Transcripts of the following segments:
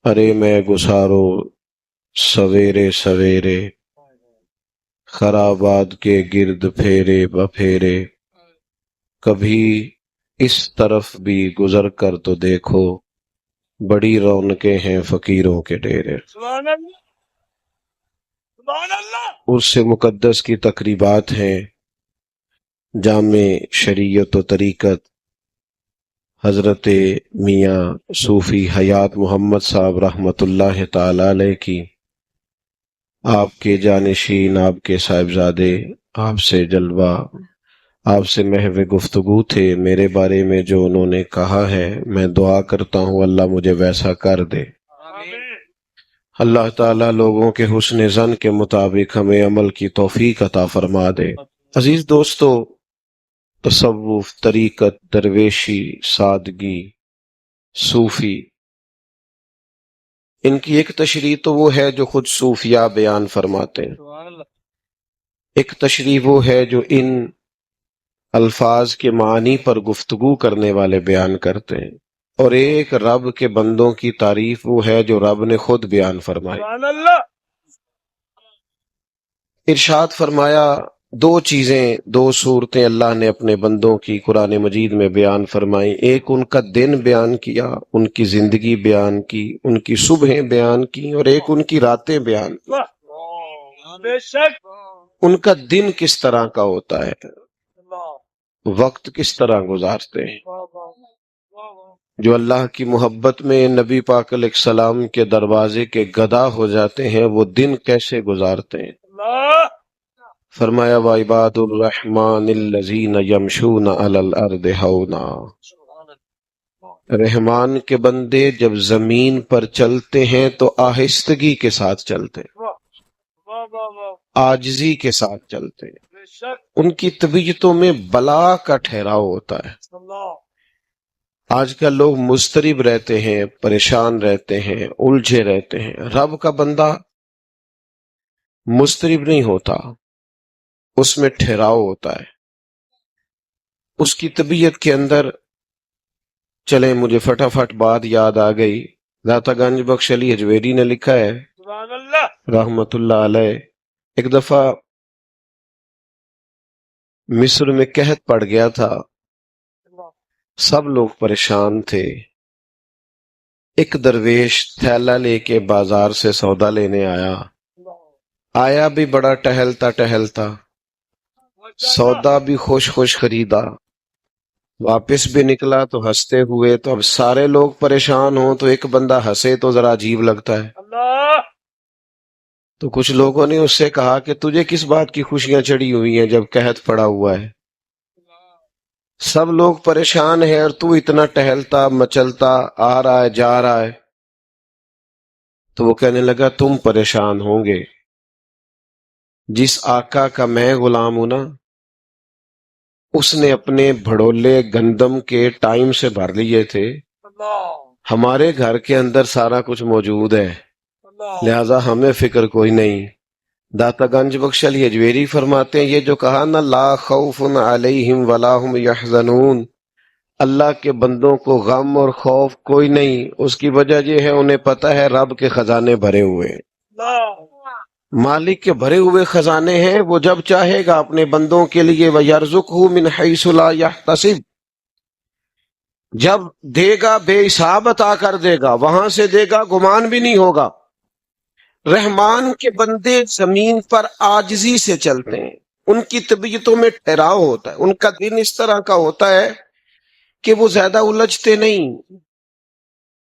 ارے میں گسارو سویرے سویرے، خرابات کے گرد پھیرے بپھیرے، کبھی اس طرف بھی گزر کر تو دیکھو، بڑی رونقیں ہیں فقیروں کے ڈیرے۔ سبحان اللہ، سبحان اللہ۔ اس سے مقدس کی تقریبات ہیں، جامع شریعت و طریقت حضرت میاں صوفی حیات محمد صاحب رحمۃ اللہ تعالی علیہ کی، آپ کے جانشین، آپ کے صاحبزادے، آپ سے جلوہ، آپ سے محو گفتگو تھے۔ میرے بارے میں جو انہوں نے کہا ہے، میں دعا کرتا ہوں اللہ مجھے ویسا کر دے۔ آمین۔ اللہ تعالیٰ لوگوں کے حسن ظن کے مطابق ہمیں عمل کی توفیق عطا فرما دے۔ عزیز دوستو، تصوف، طریقت، درویشی، سادگی، صوفی، ان کی ایک تشریح تو وہ ہے جو خود صوفیاء بیان فرماتے ہیں، سبحان اللہ۔ ایک تشریح وہ ہے جو ان الفاظ کے معنی پر گفتگو کرنے والے بیان کرتے ہیں، اور ایک رب کے بندوں کی تعریف وہ ہے جو رب نے خود بیان فرمائی۔ سبحان اللہ۔ ارشاد فرمایا، دو چیزیں، دو صورتیں اللہ نے اپنے بندوں کی قرآن مجید میں بیان فرمائی۔ ایک ان کا دن بیان کیا، ان کی زندگی بیان کی، ان کی صبحیں بیان کی، اور ایک ان کی راتیں بیان کی۔ واہ، بے شک۔ ان کا دن کس طرح کا ہوتا ہے، اللہ، وقت کس طرح گزارتے ہیں۔ واہ واہ واہ واہ۔ جو اللہ کی محبت میں نبی پاک علیہ السلام کے دروازے کے گدا ہو جاتے ہیں، وہ دن کیسے گزارتے ہیں۔ اللہ، فرمایا وَعِبَادُ الرَّحْمَنِ الَّذِينَ يَمْشُونَ عَلَى الْأَرْضِ هَوْنًا، سبحان اللہ۔ رحمان کے بندے جب زمین پر چلتے ہیں تو آہستگی کے ساتھ چلتے ہیں، واہ واہ واہ واہ، عاجزی کے ساتھ چلتے ہیں۔ بے شک۔ ان کی طبیعتوں میں بلا کا ٹھہراؤ ہوتا ہے۔ اللہ، آج کل لوگ مضطرب رہتے ہیں، پریشان رہتے ہیں، الجھے رہتے ہیں۔ رب کا بندہ مضطرب نہیں ہوتا، اس میں ٹھہراؤ ہوتا ہے۔ اس کی طبیعت کے اندر، چلیں مجھے فٹافٹ بات یاد آ گئی، داتا گنج بخش علی حجویری نے لکھا ہے سبحان اللہ۔ رحمت اللہ علیہ، ایک دفعہ مصر میں قحط پڑ گیا تھا، اللہ، سب لوگ پریشان تھے۔ ایک درویش تھیلا لے کے بازار سے سودا لینے آیا بھی بڑا ٹہلتا ٹہلتا، سودا بھی خوش خوش خریدا، واپس بھی نکلا تو ہنستے ہوئے۔ تو اب سارے لوگ پریشان ہوں تو ایک بندہ ہنسے تو ذرا عجیب لگتا ہے۔ اللہ، تو کچھ لوگوں نے اس سے کہا کہ تجھے کس بات کی خوشیاں چڑھی ہوئی ہیں جب قحط پڑا ہوا ہے، سب لوگ پریشان ہیں اور تو اتنا ٹہلتا مچلتا آ رہا ہے جا رہا ہے۔ تو وہ کہنے لگا تم پریشان ہوں گے، جس آقا کا میں غلام ہوں نا، اس نے اپنے بھڑولے گندم کے ٹائم سے بھر لیے تھے، اللہ، ہمارے گھر کے اندر سارا کچھ موجود ہے، اللہ، لہذا ہمیں فکر کوئی نہیں۔ داتا گنج بخش علی حجویری فرماتے ہیں یہ جو کہا نا لا خوف علیہم ولا هم یحزنون، اللہ کے بندوں کو غم اور خوف کوئی نہیں، اس کی وجہ یہ ہے انہیں پتہ ہے رب کے خزانے بھرے ہوئے ہیں، اللہ، مالک کے بھرے ہوئے خزانے ہیں، وہ جب چاہے گا اپنے بندوں کے لیے وَيَرْزُقْهُ مِنْ حَيْثُ لَا يَحْتَسِبْ، جب دے گا بے حساب عطا کر دے گا، وہاں سے دے گا گمان بھی نہیں ہوگا۔ رحمان کے بندے زمین پر عاجزی سے چلتے ہیں، ان کی طبیعتوں میں ٹھہراؤ ہوتا ہے، ان کا دن اس طرح کا ہوتا ہے کہ وہ زیادہ الجھتے نہیں،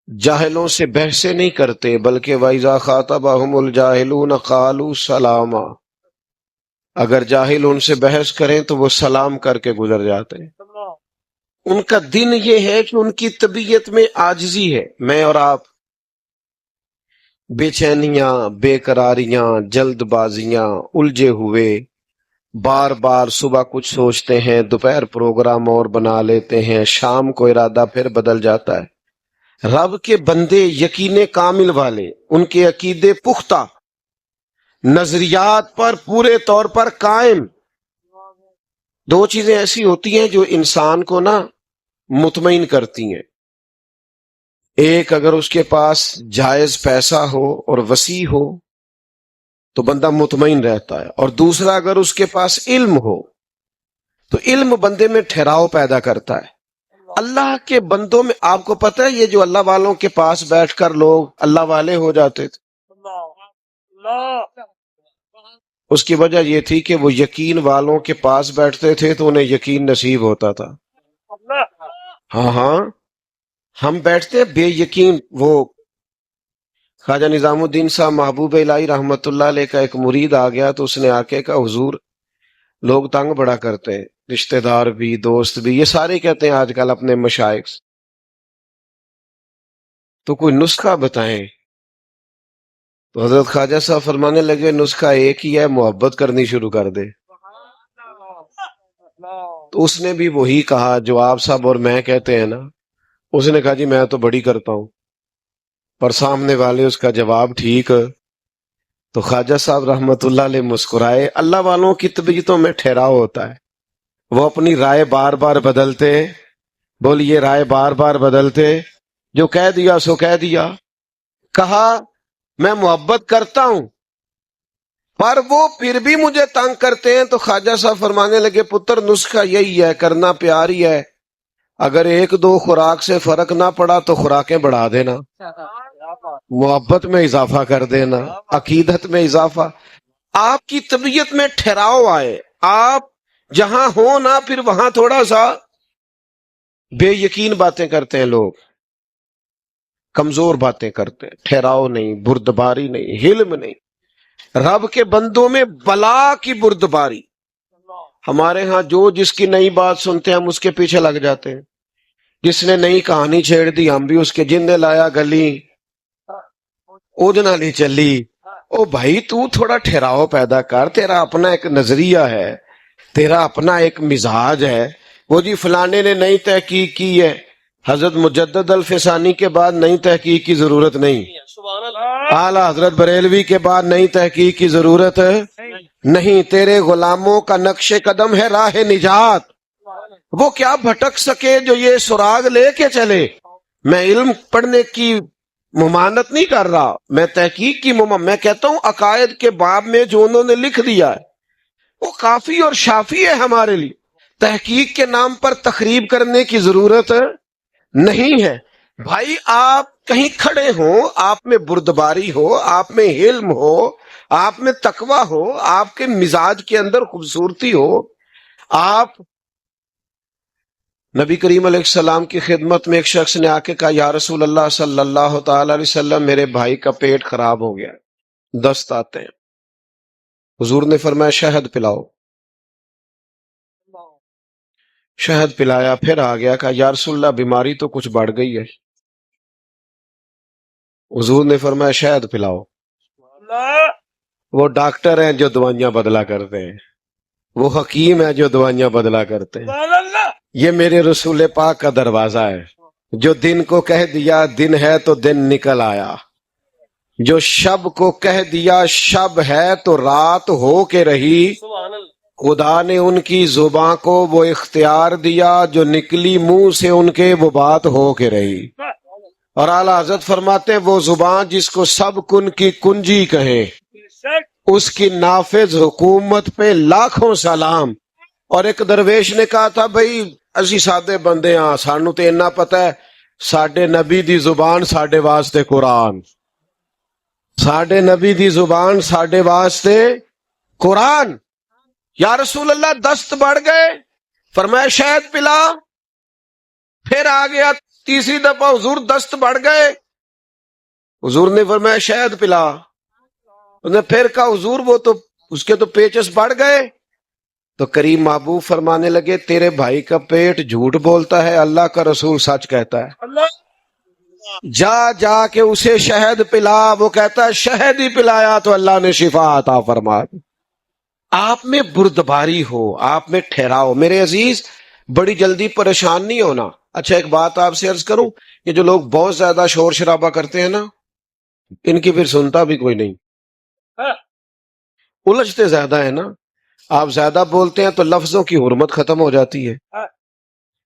جاہلوں سے بحثیں نہیں کرتے، بلکہ وَإِذَا خَاطَبَهُمُ الْجَاهِلُونَ قَالُوا سَلَامًا، اگر جاہل ان سے بحث کریں تو وہ سلام کر کے گزر جاتے ہیں۔ ان کا دن یہ ہے کہ ان کی طبیعت میں عاجزی ہے۔ میں اور آپ بے چینیاں، بے قراریاں، جلد بازیاں، الجھے ہوئے، بار بار صبح کچھ سوچتے ہیں، دوپہر پروگرام اور بنا لیتے ہیں، شام کو ارادہ پھر بدل جاتا ہے۔ رب کے بندے یقین کامل والے، ان کے عقیدے پختہ، نظریات پر پورے طور پر قائم۔ دو چیزیں ایسی ہوتی ہیں جو انسان کو نا مطمئن کرتی ہیں، ایک اگر اس کے پاس جائز پیسہ ہو اور وسیع ہو تو بندہ مطمئن رہتا ہے، اور دوسرا اگر اس کے پاس علم ہو تو علم بندے میں ٹھہراؤ پیدا کرتا ہے۔ اللہ کے بندوں میں آپ کو پتہ ہے یہ جو اللہ والوں کے پاس بیٹھ کر لوگ اللہ والے ہو جاتے تھے، اس کی وجہ یہ تھی کہ وہ یقین والوں کے پاس بیٹھتے تھے تو انہیں یقین نصیب ہوتا تھا۔ ہاں ہاں، ہم بیٹھتے بے یقین۔ وہ خواجہ نظام الدین صاحب محبوب الہی رحمت اللہ علیہ کا ایک مرید آ گیا تو اس نے آ کے کہا حضور لوگ تنگ بڑا کرتے ہیں، رشتہ دار بھی دوست بھی، یہ سارے کہتے ہیں آج کل اپنے مشائخ سے، تو کوئی نسخہ بتائیں۔ تو حضرت خواجہ صاحب فرمانے لگے نسخہ ایک ہی ہے، محبت کرنی شروع کر دے۔ تو اس نے بھی وہی کہا جو آپ صاحب اور میں کہتے ہیں نا، اس نے کہا جی میں تو بڑی کرتا ہوں، پر سامنے والے اس کا جواب ٹھیک۔ تو خواجہ صاحب رحمت اللہ علیہ مسکرائے۔ اللہ والوں کی طبیعتوں میں ٹھہراؤ ہوتا ہے، وہ اپنی رائے بار بار بدلتے، بولیے رائے بار بار بدلتے، جو کہہ دیا سو کہہ دیا۔ کہا میں محبت کرتا ہوں پر وہ پھر بھی مجھے تنگ کرتے ہیں، تو خواجہ صاحب فرمانے لگے پتر نسخہ یہی ہے، کرنا پیار ہی ہے، اگر ایک دو خوراک سے فرق نہ پڑا تو خوراکیں بڑھا دینا، محبت میں اضافہ کر دینا، عقیدت میں اضافہ۔ آپ کی طبیعت میں ٹھہراؤ آئے، آپ جہاں ہو نا پھر وہاں تھوڑا سا بے یقین باتیں کرتے ہیں لوگ، کمزور باتیں کرتے ہیں، ٹھہراؤ نہیں، بردباری نہیں، حلم نہیں۔ رب کے بندوں میں بلا کی بردباری۔ ہمارے ہاں جو جس کی نئی بات سنتے ہیں ہم اس کے پیچھے لگ جاتے ہیں، جس نے نئی کہانی چھیڑ دی ہم بھی اس کے، جن نے لایا گلی اودنا نہیں چلی۔ او بھائی تو تھوڑا ٹھہراؤ پیدا کر، تیرا اپنا ایک نظریہ ہے، تیرا اپنا ایک مزاج ہے۔ وہ جی فلانے نے نئی تحقیق کی ہے، حضرت مجدد الفسانی کے بعد نئی تحقیق کی ضرورت نہیں، اعلیٰ حضرت بریلوی کے بعد نئی تحقیق کی ضرورت نہیں۔ تیرے غلاموں کا نقش قدم ہے راہ نجات، وہ کیا بھٹک سکے جو یہ سراغ لے کے چلے۔ میں علم پڑھنے کی ممانت نہیں کر رہا، میں تحقیق کی میں کہتا ہوں عقائد کے باب میں جو انہوں نے لکھ دیا ہے وہ کافی اور شافی ہے ہمارے لیے، تحقیق کے نام پر تخریب کرنے کی ضرورت نہیں ہے۔ بھائی آپ کہیں کھڑے ہوں، آپ میں بردباری ہو، آپ میں علم ہو، آپ میں تقوی ہو، آپ کے مزاج کے اندر خوبصورتی ہو، آپ نبی کریم علیہ السلام کی خدمت میں ایک شخص نے آ کے کہا یا رسول اللہ صلی اللہ تعالی علیہ وسلم میرے بھائی کا پیٹ خراب ہو گیا، دست آتے ہیں۔ حضور نے فرمایا شہد پلاؤ، شہد پلایا، پھر آ گیا کہا یا رسول اللہ بیماری تو کچھ بڑھ گئی ہے۔ حضور نے فرمایا شہد پلاؤ۔ وہ ڈاکٹر ہیں جو دوائیاں بدلا کرتے ہیں، وہ حکیم ہیں جو دوائیاں بدلا کرتے ہیں، یہ میرے رسول پاک کا دروازہ ہے۔ جو دن کو کہہ دیا دن ہے تو دن نکل آیا، جو شب کو کہہ دیا شب ہے تو رات ہو کے رہی۔ خدا نے ان کی زباں کو وہ اختیار دیا، جو نکلی منہ سے ان کے وہ بات ہو کے رہی۔ اور اعلیٰ حضرت فرماتے ہیں وہ زبان جس کو سب کن کی کنجی کہیں، اس کی نافذ حکومت پہ لاکھوں سلام۔ اور ایک درویش نے کہا تھا بھئی اسی سادے بندے ہاں، سانو تے اتنا پتہ ہے ساڈے نبی دی زبان ساڈے واسطے قرآن، ساڈے نبی دی زبان ساڈے واسطے قرآن۔ یا رسول اللہ دست بڑھ گئے، فرمایا شہد پلا، پھر آ گیا تیسری دفعہ حضور دست بڑھ گئے، حضور نے فرمایا شہد پلا، انہوں نے پھر کہا حضور وہ تو اس کے تو پیچس بڑھ گئے۔ تو کریم محبوب فرمانے لگے تیرے بھائی کا پیٹ جھوٹ بولتا ہے، اللہ کا رسول سچ کہتا ہے، جا جا کے اسے شہد پلا۔ وہ کہتا ہے شہد ہی پلایا تو اللہ نے شفا عطا فرما دی۔ آپ میں بردباری ہو، آپ میں ٹھہراؤ۔ میرے عزیز بڑی جلدی پریشان نہیں ہونا۔ اچھا ایک بات آپ سے عرض کروں، یہ جو لوگ بہت زیادہ شور شرابہ کرتے ہیں نا، ان کی پھر سنتا بھی کوئی نہیں، الجھتے زیادہ ہے نا۔ آپ زیادہ بولتے ہیں تو لفظوں کی حرمت ختم ہو جاتی ہے،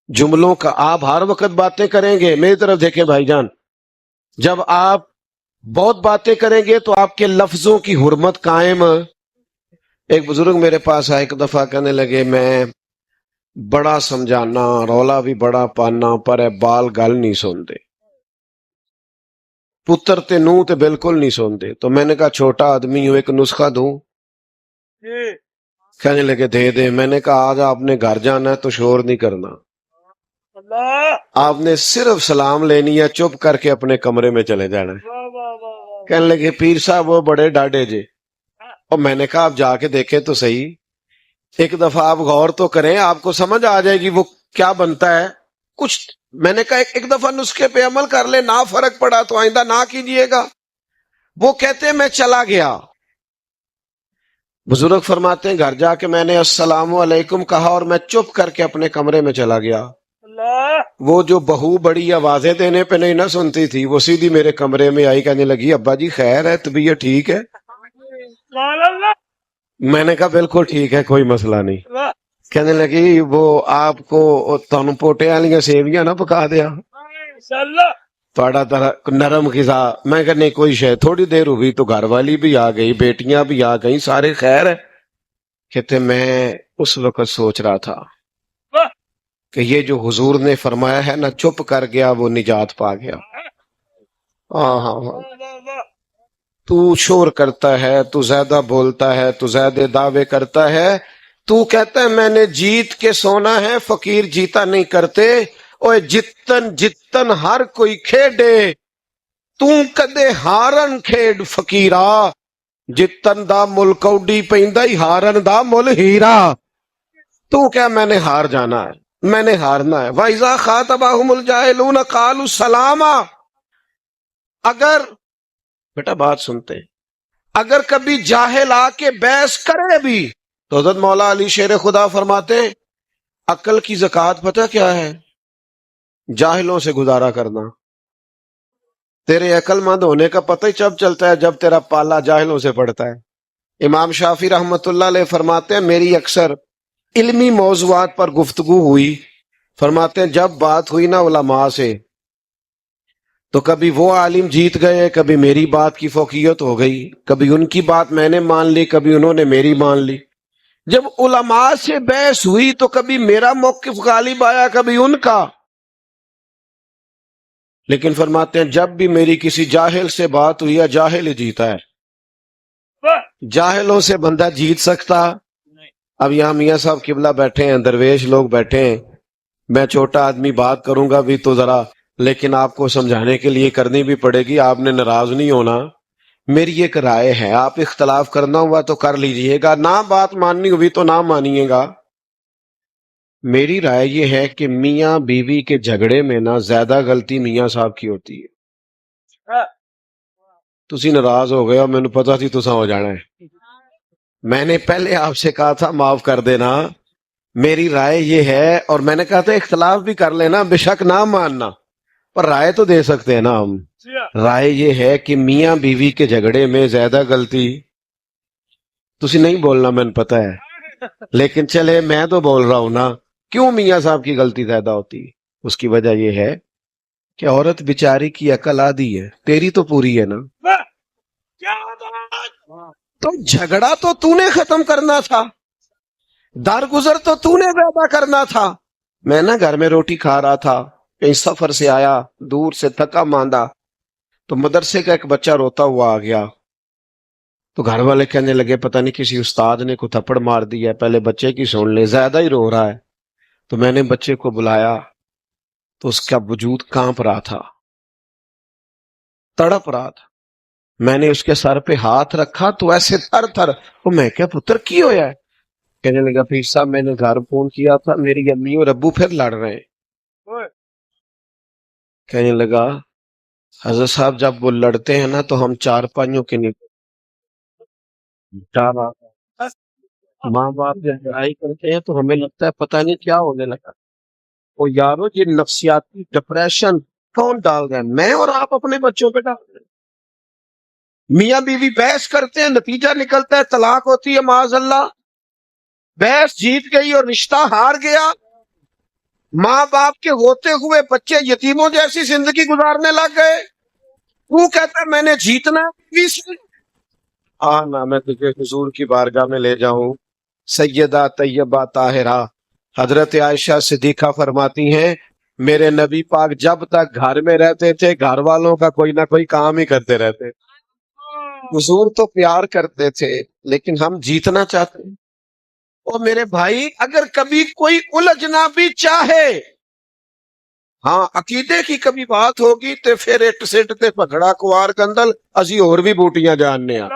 جملوں کا۔ آپ ہر وقت باتیں کریں گے، میری طرف دیکھیں بھائی جان، جب آپ بہت باتیں کریں گے تو آپ کے لفظوں کی حرمت قائم. ایک بزرگ میرے پاس آئے ایک دفعہ, کہنے لگے میں بڑا سمجھانا رولا بھی بڑا پانا پر ہے بال گل نہیں سنتے, پتر تے نو تے بالکل نہیں سنتے. تو میں نے کہا چھوٹا آدمی ہوں, ایک نسخہ دوں؟ جی کہنے لگے دے دے. میں نے کہا آج آپ نے گھر جانا ہے تو شور نہیں کرنا, اللہ آپ نے صرف سلام لینی ہے, چپ کر کے اپنے کمرے میں چلے جانا ہے. واہ واہ واہ واہ کہنے لگے پیر صاحب وہ بڑے ڈاڈے جے. اور میں نے کہا آپ جا کے دیکھیں تو صحیح, ایک دفعہ آپ غور تو کریں, آپ کو سمجھ آ جائے گی وہ کیا بنتا ہے کچھ. میں نے کہا ایک دفعہ نسخے پہ عمل کر لے, نہ فرق پڑا تو آئندہ نہ کیجئے گا. وہ کہتے میں چلا گیا. بزرگ فرماتے ہیں گھر جا کے میں نے السلام علیکم کہا اور میں چپ کر کے اپنے کمرے میں چلا گیا. اللہ وہ جو بہو بڑی آوازیں دینے پہ نہیں نہ سنتی تھی, وہ سیدھی میرے کمرے میں آئی, کہنے لگی ابا جی خیر ہے, طبیعت ٹھیک ہے؟ سبحان اللہ میں نے کہا بالکل ٹھیک ہے, کوئی مسئلہ نہیں. واہ کہنے لگی وہ آپ کو تانوں پوٹے والیاں سیویاں نہ پکا دیا, انشاءاللہ تھوڑا طرح نرم غذا. میں کہ نہیں کوئی شے. تھوڑی دیر ہوئی تو گھر والی بھی آ گئی, بیٹیاں بھی آ گئیں, سارے خیر ہے. کہتے میں اس وقت سوچ رہا تھا واہ کہ یہ جو حضور نے فرمایا ہے نا چپ کر گیا وہ نجات پا گیا. ہاں ہاں ہاں, واہ واہ واہ تو شور کرتا ہے, تو زیادہ بولتا ہے, تو زیادہ دعوے کرتا ہے, تو کہتا ہے میں نے جیت کے سونا ہے, فقیر جیتا نہیں کرتے. اوے جتن جتن ہر کوئی کھیڈے, تو کدے ہارن کھیڈ فقیرا, جتن دا مل کوڈی پیندا ہی ہارن دا مل ہیرا. تو کیا میں نے ہار جانا ہے, میں نے ہارنا ہے. وَإِذَا خَاطَبَهُمُ الْجَاهِلُونَ قَالُوا سَلَامًا. اگر بیٹا بات سنتے ہیں, اگر کبھی جاہل آ کے بحث کرے بھی تو حضرت مولا علی شیر خدا فرماتے ہیں عقل کی زکوٰۃ پتہ کیا ہے؟ جاہلوں سے گزارا کرنا. تیرے عقل مند ہونے کا پتہ ہی جب چلتا ہے جب تیرا پالا جاہلوں سے پڑتا ہے. امام شافعی رحمت اللہ علیہ فرماتے ہیں میری اکثر علمی موضوعات پر گفتگو ہوئی, فرماتے ہیں جب بات ہوئی نا علماء سے تو کبھی وہ عالم جیت گئے, کبھی میری بات کی فوقیت ہو گئی, کبھی ان کی بات میں نے مان لی, کبھی انہوں نے میری مان لی. جب علماء سے بحث ہوئی تو کبھی میرا موقف غالب آیا, کبھی ان کا. لیکن فرماتے ہیں جب بھی میری کسی جاہل سے بات ہوئی ہے, جاہل ہی جیتا ہے. واہ جاہلوں سے بندہ جیت سکتا. نہیں اب یہاں میاں صاحب قبلہ بیٹھے ہیں, درویش لوگ بیٹھے ہیں, میں چھوٹا آدمی بات کروں گا بھی تو ذرا, لیکن آپ کو سمجھانے کے لیے کرنی بھی پڑے گی, آپ نے ناراض نہیں ہونا. میری ایک رائے ہے, آپ اختلاف کرنا ہوا تو کر لیجئے گا, نہ بات ماننی ہوئی تو نہ مانیے گا. میری رائے یہ ہے کہ میاں بیوی کے جھگڑے میں نا زیادہ غلطی میاں صاحب کی ہوتی ہے. ہاں تسی ناراض ہو گئے اور میں نے پتا تھی تساں ہو جانا ہے. میں نے پہلے آپ سے کہا تھا معاف کر دینا. میری رائے یہ ہے, اور میں نے کہا تھا اختلاف بھی کر لینا, بے شک نہ ماننا, پر رائے تو دے سکتے ہیں نا ہم. رائے یہ ہے کہ میاں بیوی کے جھگڑے میں زیادہ غلطی, تسی نہیں بولنا میں نے پتا ہے, لیکن چلے میں تو بول رہا ہوں نا, کیوں میاں صاحب کی غلطی زیادہ ہوتی ہے؟ اس کی وجہ یہ ہے کہ عورت بیچاری کی عقل آدھی ہے, تیری تو پوری ہے نا. واہ کیا بات تو جھگڑا تو نے ختم کرنا تھا, درگزر تو نے پیدا کرنا تھا. میں نا گھر میں روٹی کھا رہا تھا, کہیں سفر سے آیا, دور سے تھکا ماندہ, تو مدرسے کا ایک بچہ روتا ہوا آ گیا. تو گھر والے کہنے لگے پتہ نہیں کسی استاد نے کو تھپڑ مار دیا ہے, پہلے بچے کی سن لے, زیادہ ہی رو رہا ہے. تو میں نے بچے کو بلایا تو اس کا وجود کانپ رہا تھا, تڑپ رہا تھا. میں نے اس کے سر پہ ہاتھ رکھا تو ایسے تھر تھر, تو میں کیا پتر کی ہویا ہے؟ کہنے لگا پیر صاحب میں نے گھر فون کیا تھا, میری امی اور ابو پھر لڑ رہے ہیں. اوئے کہنے لگا حضرت صاحب جب وہ لڑتے ہیں نا تو ہم چار پائیوں کے نیچے چار ماں باپ جب لڑائی کرتے ہیں تو ہمیں لگتا ہے پتہ نہیں کیا ہونے لگا. وہ یارو یہ نفسیاتی ڈپریشن کون ڈال رہا ہے؟ میں اور آپ اپنے بچوں پہ ڈال رہے ہیں. میاں بیوی بحث کرتے ہیں, نتیجہ نکلتا ہے طلاق ہوتی ہے معاذ اللہ. بحث جیت گئی اور رشتہ ہار گیا. ماں باپ کے ہوتے ہوئے بچے یتیموں جیسی زندگی گزارنے لگ گئے. تو کہتا ہے میں نے جیتنا ہے اس لیے آنا میں تجھے حضور کی بارگاہ میں لے جاؤں. سیدہ طیبہ طاہرہ حضرت عائشہ صدیقہ فرماتی ہیں میرے نبی پاک جب تک گھر میں رہتے تھے گھر والوں کا کوئی نہ کوئی کام ہی کرتے رہتے. حضور تو پیار کرتے تھے لیکن ہم جیتنا چاہتے ہیں. اور میرے بھائی اگر کبھی کوئی الجھنا بھی چاہے ہاں عقیدے کی کبھی بات ہوگی تو پھر اٹ سٹ تے پکڑا کوار کندل اسی اور بھی بوٹیاں جاننے ہیں.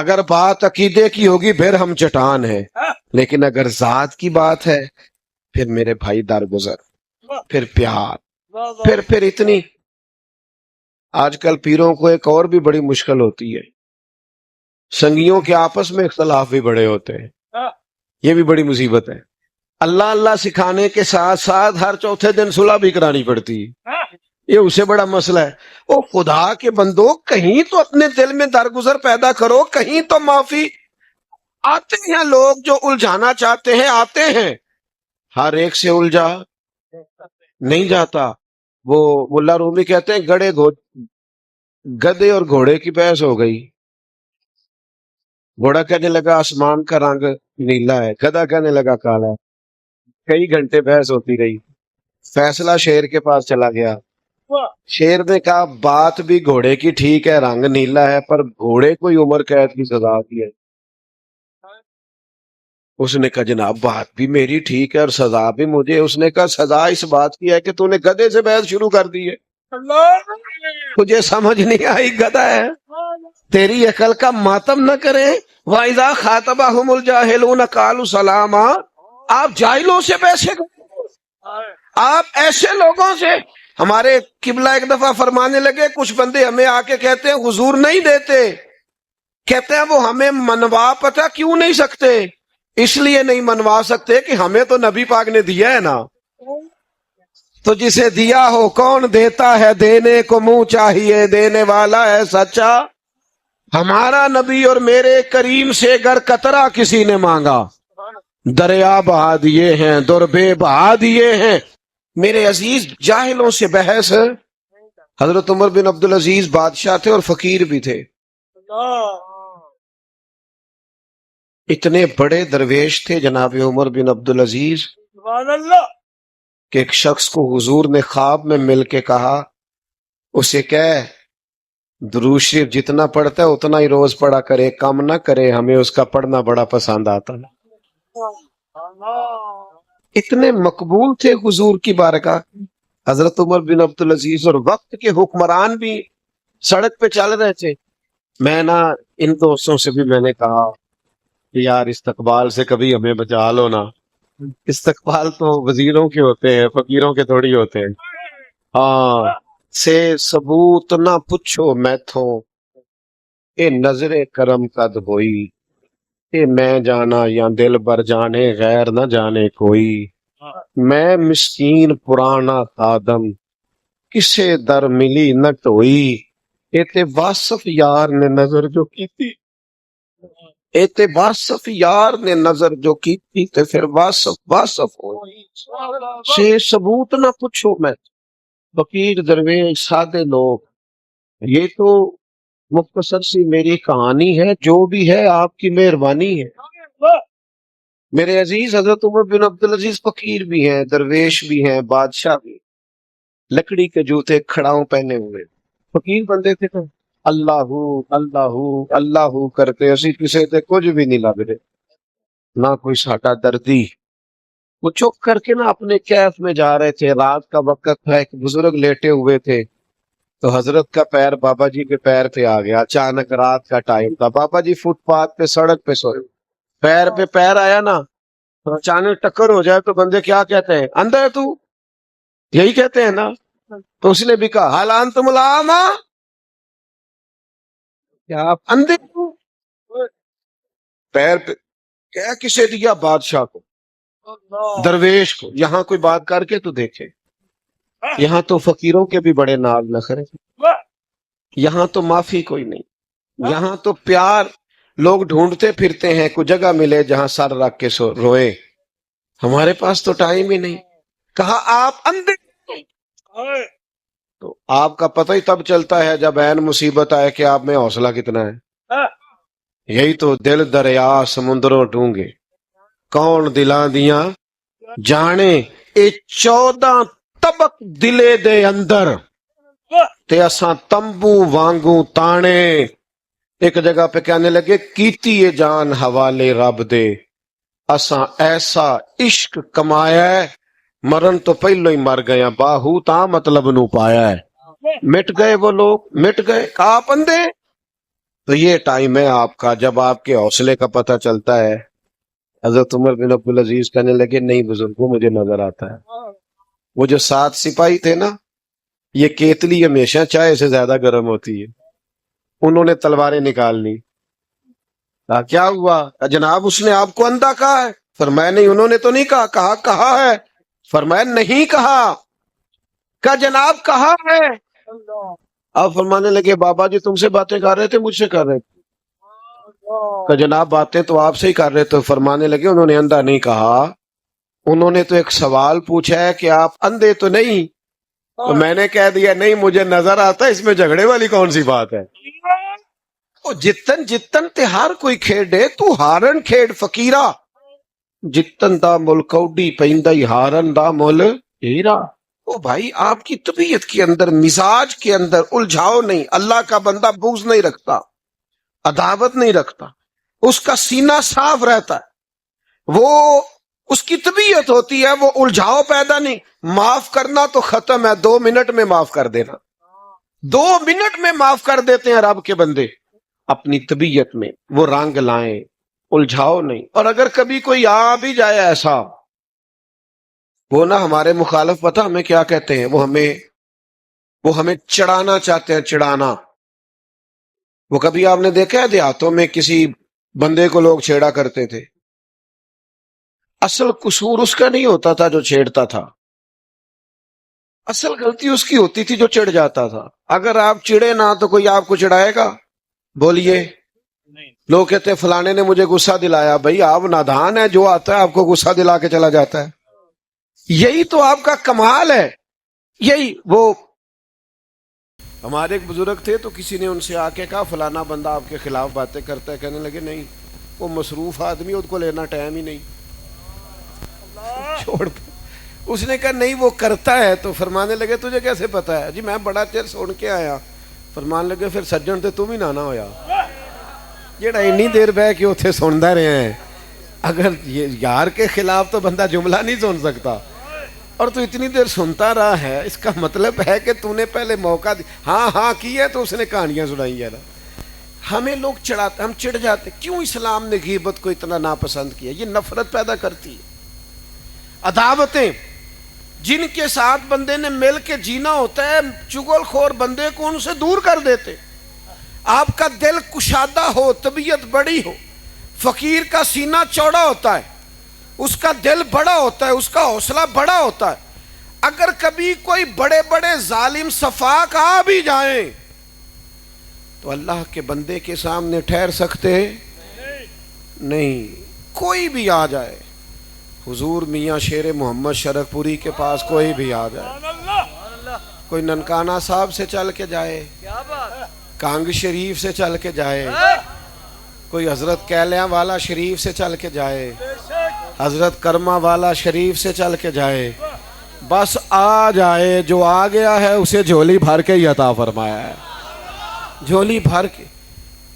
اگر بات عقیدے کی ہوگی پھر ہم چٹان ہیں. لیکن اگر ذات کی بات ہے پھر میرے بھائی درگزر پھر پیار پھر اتنی. آج کل پیروں کو ایک اور بھی بڑی مشکل ہوتی ہے سنگیوں کے آپس میں اختلاف بھی بڑے ہوتے ہیں. یہ بھی بڑی مصیبت ہے. اللہ اللہ سکھانے کے ساتھ ساتھ ہر چوتھے دن صلح بھی کرانی پڑتی ہے. یہ اسے بڑا مسئلہ ہے. او خدا کے بندو کہیں تو اپنے دل میں درگزر پیدا کرو کہیں تو معافی. آتے ہیں لوگ جو الجھانا چاہتے ہیں آتے ہیں ہر ایک سے الجھا نہیں جاتا. وہ ملا رومی کہتے ہیں گدے اور گھوڑے کی بحث ہو گئی. گھوڑا کہنے لگا آسمان کا رنگ نیلا ہے گدھا کہنے لگا کالا ہے. کئی گھنٹے بحث ہوتی رہی. فیصلہ شیر کے پاس چلا گیا. شیر نے کہا بات بھی گھوڑے کی ٹھیک ہے رنگ نیلا ہے پر گھوڑے کو عمر قید کی سزا دی ہے. اس نے کہا جناب بات بھی میری ٹھیک ہے اور سزا بھی مجھے. اس نے کہا سزا اس بات کی ہے کہ تو نے گدھے سے بحث شروع کر دی ہے. تجھے سمجھ نہیں آئی گدھا ہے. تیری عقل کا ماتم نہ کریں. وَإِذَا خَاطَبَهُمُ الْجَاهِلُونَ قَالُوا سَلَامًا. آپ جاہلوں سے بحثیں آپ ایسے لوگوں سے. ہمارے قبلہ ایک دفعہ فرمانے لگے کچھ بندے ہمیں آ کے کہتے ہیں حضور نہیں دیتے. کہتے ہیں وہ ہمیں منوا پتا کیوں نہیں سکتے. اس لیے نہیں منوا سکتے کہ ہمیں تو نبی پاک نے دیا ہے نا. تو جسے دیا ہو کون دیتا ہے دینے کو منہ چاہیے دینے والا ہے سچا. ہمارا نبی اور میرے کریم سے اگر قطرہ کسی نے مانگا دریا بہا دیے ہیں دربے بہا دیے ہیں. میرے عزیز جاہلوں سے بحث. حضرت عمر بن عبدالعزیز بادشاہ تھے اور فقیر بھی تھے. اتنے بڑے درویش تھے جناب عمر بن عبدالعزیز کہ ایک شخص کو حضور نے خواب میں مل کے کہا اسے کہہ درود شریف جتنا پڑھتا ہے اتنا ہی روز پڑھا کرے کم نہ کرے ہمیں اس کا پڑھنا بڑا پسند آتا ہے. اتنے مقبول تھے حضور کی بارگاہ حضرت عمر بن عبدالعزیز. اور وقت کے حکمران بھی سڑک پہ چل رہے تھے. میں نا ان دوستوں سے بھی میں نے کہا کہ یار استقبال سے کبھی ہمیں بچا لو نا. استقبال تو وزیروں کے ہوتے ہیں فقیروں کے تھوڑی ہوتے ہیں. ہاں سے ثبوت نہ پوچھو میتھوں اے نظر کرم قد ہوئی. اے میں جانا یا دل بر جانے غیر نہ جانے کوئی. میں مسکین پرانا خادم کسے در ملی نہ ٹوئی. ایتے واصف یار نے نظر جو کی تھی ایتے واصف یار نے نظر جو کی تھی تے پھر واصف ہوئی. سے ثبوت نہ پوچھو میں فقیر درویش سادے لوگ. یہ تو مختصر سی میری کہانی ہے جو بھی ہے آپ کی مہربانی ہے. میرے عزیز حضرت عمر بن عبدالعزیز فقیر بھی ہیں درویش بھی ہیں بادشاہ بھی. لکڑی کے جوتے کھڑاؤں پہنے ہوئے فقیر بندے تھے. اللہ اللہ اللہ کرتے اسی کسی تے کچھ بھی نہیں لگ رہے نہ کوئی ساٹا دردی. وہ چپ کر کے نا اپنے کیف میں جا رہے تھے. رات کا وقت تھا. ایک بزرگ لیٹے ہوئے تھے تو حضرت کا پیر بابا جی کے پیر پہ آ گیا. اچانک رات کا ٹائم تھا. بابا جی فٹ پاتھ پہ سڑک پہ سوئے. پیر پہ پیر آیا نا تو اچانک ٹکر ہو جائے تو بندے کیا کہتے ہیں اندر تو یہی کہتے ہیں نا. تو اس نے بھی کہا حال انتم العاما کیا آپ اندھے ہو. پیر پہ کیا کسے دیا بادشاہ کو درویش کو. یہاں کوئی بات کر کے تو دیکھے. یہاں تو فقیروں کے بھی بڑے نال نخرے. یہاں تو معافی کوئی نہیں. یہاں تو پیار لوگ ڈھونڈتے پھرتے ہیں کوئی جگہ ملے جہاں سر رکھ کے روئے. ہمارے پاس تو ٹائم ہی نہیں. کہا آپ اندھے تو آپ کا پتہ ہی تب چلتا ہے جب عین مصیبت آئے کہ آپ میں حوصلہ کتنا ہے. یہی تو دل دریا سمندروں ڈونگے کون دلاں دیاں جانے اے 14 طبق دلے دے اندر تے اساں تمبو وانگوں تانے. ایک جگہ پہ کہنے لگے کیتی یہ جان حوالے رب دے اساں ایسا عشق کمایا ہے مرن تو پہلو ہی مر گیا باہو تا مطلب نو پایا ہے. مٹ گئے وہ لوگ مٹ گئے آپ اندے. تو یہ ٹائم ہے آپ کا جب آپ کے حوصلے کا پتہ چلتا ہے. حضرت عمر بن عبدالعزیز کہنے لگے نہیں بزرگوں مجھے نظر آتا ہے وہ جو 7 سپاہی تھے نا یہ کیتلی ہمیشہ چائے سے زیادہ گرم ہوتی ہے. انہوں نے تلواریں نکال لی. کیا ہوا؟ جناب اس نے آپ کو اندھا کہا ہے. فرمایا نہیں انہوں نے تو نہیں کہا. کہا ہے. فرمایا نہیں کہا. جناب کہا ہے. آپ فرمانے لگے بابا جی تم سے باتیں کر رہے تھے مجھ سے کر رہے تھے؟ کہ جناب باتیں تو آپ سے ہی کر رہے تھے. فرمانے لگے انہوں نے اندھا نہیں کہا انہوں نے تو ایک سوال پوچھا ہے کہ آپ اندھے تو نہیں. تو میں نے کہہ دیا نہیں مجھے نظر آتا ہے اس میں جھگڑے والی کون سی بات ہے. جتن جتن تے ہر کوئی کھیڈے تو ہارن کھیڈ فقیرہ جتن دا مل کوڈی پیندائی ہارن دا مل ہیرا. او بھائی آپ کی طبیعت کے اندر مزاج کے اندر الجھاؤ نہیں. اللہ کا بندہ بغض نہیں رکھتا عداوت نہیں رکھتا اس کا سینہ صاف رہتا ہے. وہ اس کی طبیعت ہوتی ہے وہ الجھاؤ پیدا نہیں. معاف کرنا تو ختم ہے 2 منٹ میں معاف کر دینا. 2 منٹ میں معاف کر دیتے ہیں رب کے بندے. اپنی طبیعت میں وہ رنگ لائیں الجھاؤ نہیں. اور اگر کبھی کوئی آ بھی جائے ایسا وہ نہ ہمارے مخالف پتہ ہمیں کیا کہتے ہیں وہ ہمیں چڑھانا چاہتے ہیں چڑھانا. وہ کبھی آپ نے دیکھا ہے دیہاتوں میں کسی بندے کو لوگ چھیڑا کرتے تھے اصل قصور اس کا نہیں ہوتا تھا جو چھیڑتا تھا اصل غلطی اس کی ہوتی تھی جو چڑھ جاتا تھا. اگر آپ چڑھے نہ تو کوئی آپ کو چڑھائے گا؟ بولیے. لوگ کہتے ہیں فلانے نے مجھے غصہ دلایا. بھائی آپ نادان ہیں جو آتا ہے آپ کو غصہ دلا کے چلا جاتا ہے. یہی تو آپ کا کمال ہے. یہی وہ ہمارے ایک بزرگ تھے تو کسی نے ان سے آ کے کہا فلانا بندہ آپ کے خلاف باتیں کرتا ہے. کہنے لگے نہیں وہ مصروف آدمی اس کو لینا ٹائم ہی نہیں چھوڑ. اس نے کہا نہیں وہ کرتا ہے. تو فرمانے لگے تجھے کیسے پتا ہے؟ جی میں بڑا چیر سن کے آیا. فرمان لگے پھر سجن تے تم ہی نہ ہویا جیڑا اتنی دیر بہ کے اتنے سنتا رہے ہیں. اگر یار کے خلاف تو بندہ جملہ نہیں سن سکتا اور تو اتنی دیر سنتا رہا ہے اس کا مطلب ہے کہ تو نے پہلے موقع دی. ہاں کی ہے تو اس نے کہانیاں سنائی ہے نا. ہمیں لوگ چڑھاتے ہم چڑھ جاتے. کیوں اسلام نے غیبت کو اتنا ناپسند کیا؟ یہ نفرت پیدا کرتی ہے. عداوتیں جن کے ساتھ بندے نے مل کے جینا ہوتا ہے چغل خور بندے کو ان سے دور کر دیتے. آپ کا دل کشادہ ہو طبیعت بڑی ہو. فقیر کا سینہ چوڑا ہوتا ہے اس کا دل بڑا ہوتا ہے اس کا حوصلہ بڑا ہوتا ہے. اگر کبھی کوئی بڑے بڑے ظالم صفاق آ بھی جائیں تو اللہ کے بندے کے سامنے ٹھہر سکتے نہیں. کوئی بھی آ جائے حضور میاں شیر محمد شرک پوری کے پاس کوئی بھی آ جائے کوئی ننکانہ صاحب سے چل کے جائے کانگ شریف سے چل کے جائے کوئی حضرت کیلیاں والا شریف سے چل کے جائے حضرت کرما والا شریف سے چل کے جائے بس آ جائے. جو آ گیا ہے اسے جھولی بھر کے ہی عطا فرمایا ہے. جھولی بھر کے.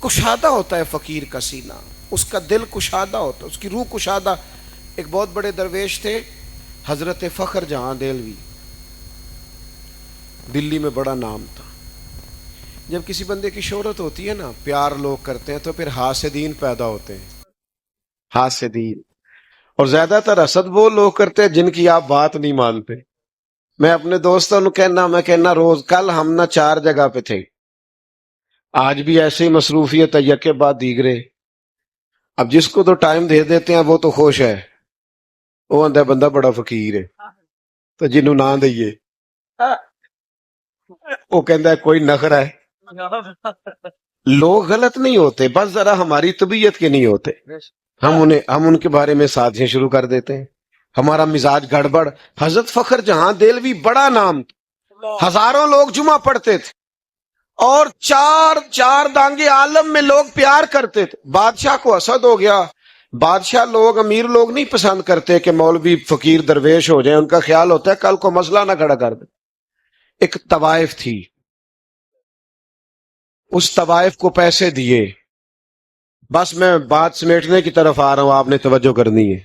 کشادہ ہوتا ہے فقیر کا سینہ اس کا دل کشادہ ہوتا ہے اس کی روح کشادہ. ایک بہت بڑے درویش تھے حضرت فخر جہاں دہلوی دلی میں بڑا نام تھا. جب کسی بندے کی شہرت ہوتی ہے نا پیار لوگ کرتے ہیں تو پھر حاسدین پیدا ہوتے ہیں. حاسدین اور زیادہ تر حسد وہ لوگ کرتے ہیں جن کی آپ بات نہیں مانتے. میں اپنے دوستوں کو کہنا روز کل ہم نہ 4 جگہ پہ تھے آج بھی ایسے ہی مصروفیت ہے یکے بعد دیگرے. اب جس کو تو ٹائم دے دیتے ہیں وہ تو خوش ہے وہ آندہ بندہ بڑا فقیر ہے تو جنہوں نہ دئیے وہ کہندہ ہے کوئی نخرہ ہے. لوگ غلط نہیں ہوتے بس ذرا ہماری طبیعت کے نہیں ہوتے. ہم ان کے بارے میں سازشیں شروع کر دیتے ہیں. ہمارا مزاج گڑبڑ. حضرت فخر جہاں دہلوی بڑا نام ہزاروں لوگ جمعہ پڑھتے تھے اور چار دانگے عالم میں لوگ پیار کرتے تھے. بادشاہ کو حسد ہو گیا. بادشاہ لوگ امیر لوگ نہیں پسند کرتے کہ مولوی فقیر درویش ہو جائیں. ان کا خیال ہوتا ہے کل کو مسئلہ نہ کھڑا کر دے. ایک طوائف تھی, اس طوائف کو پیسے دیے. بس میں بات سمیٹنے کی طرف آ رہا ہوں, آپ نے توجہ کرنی ہے,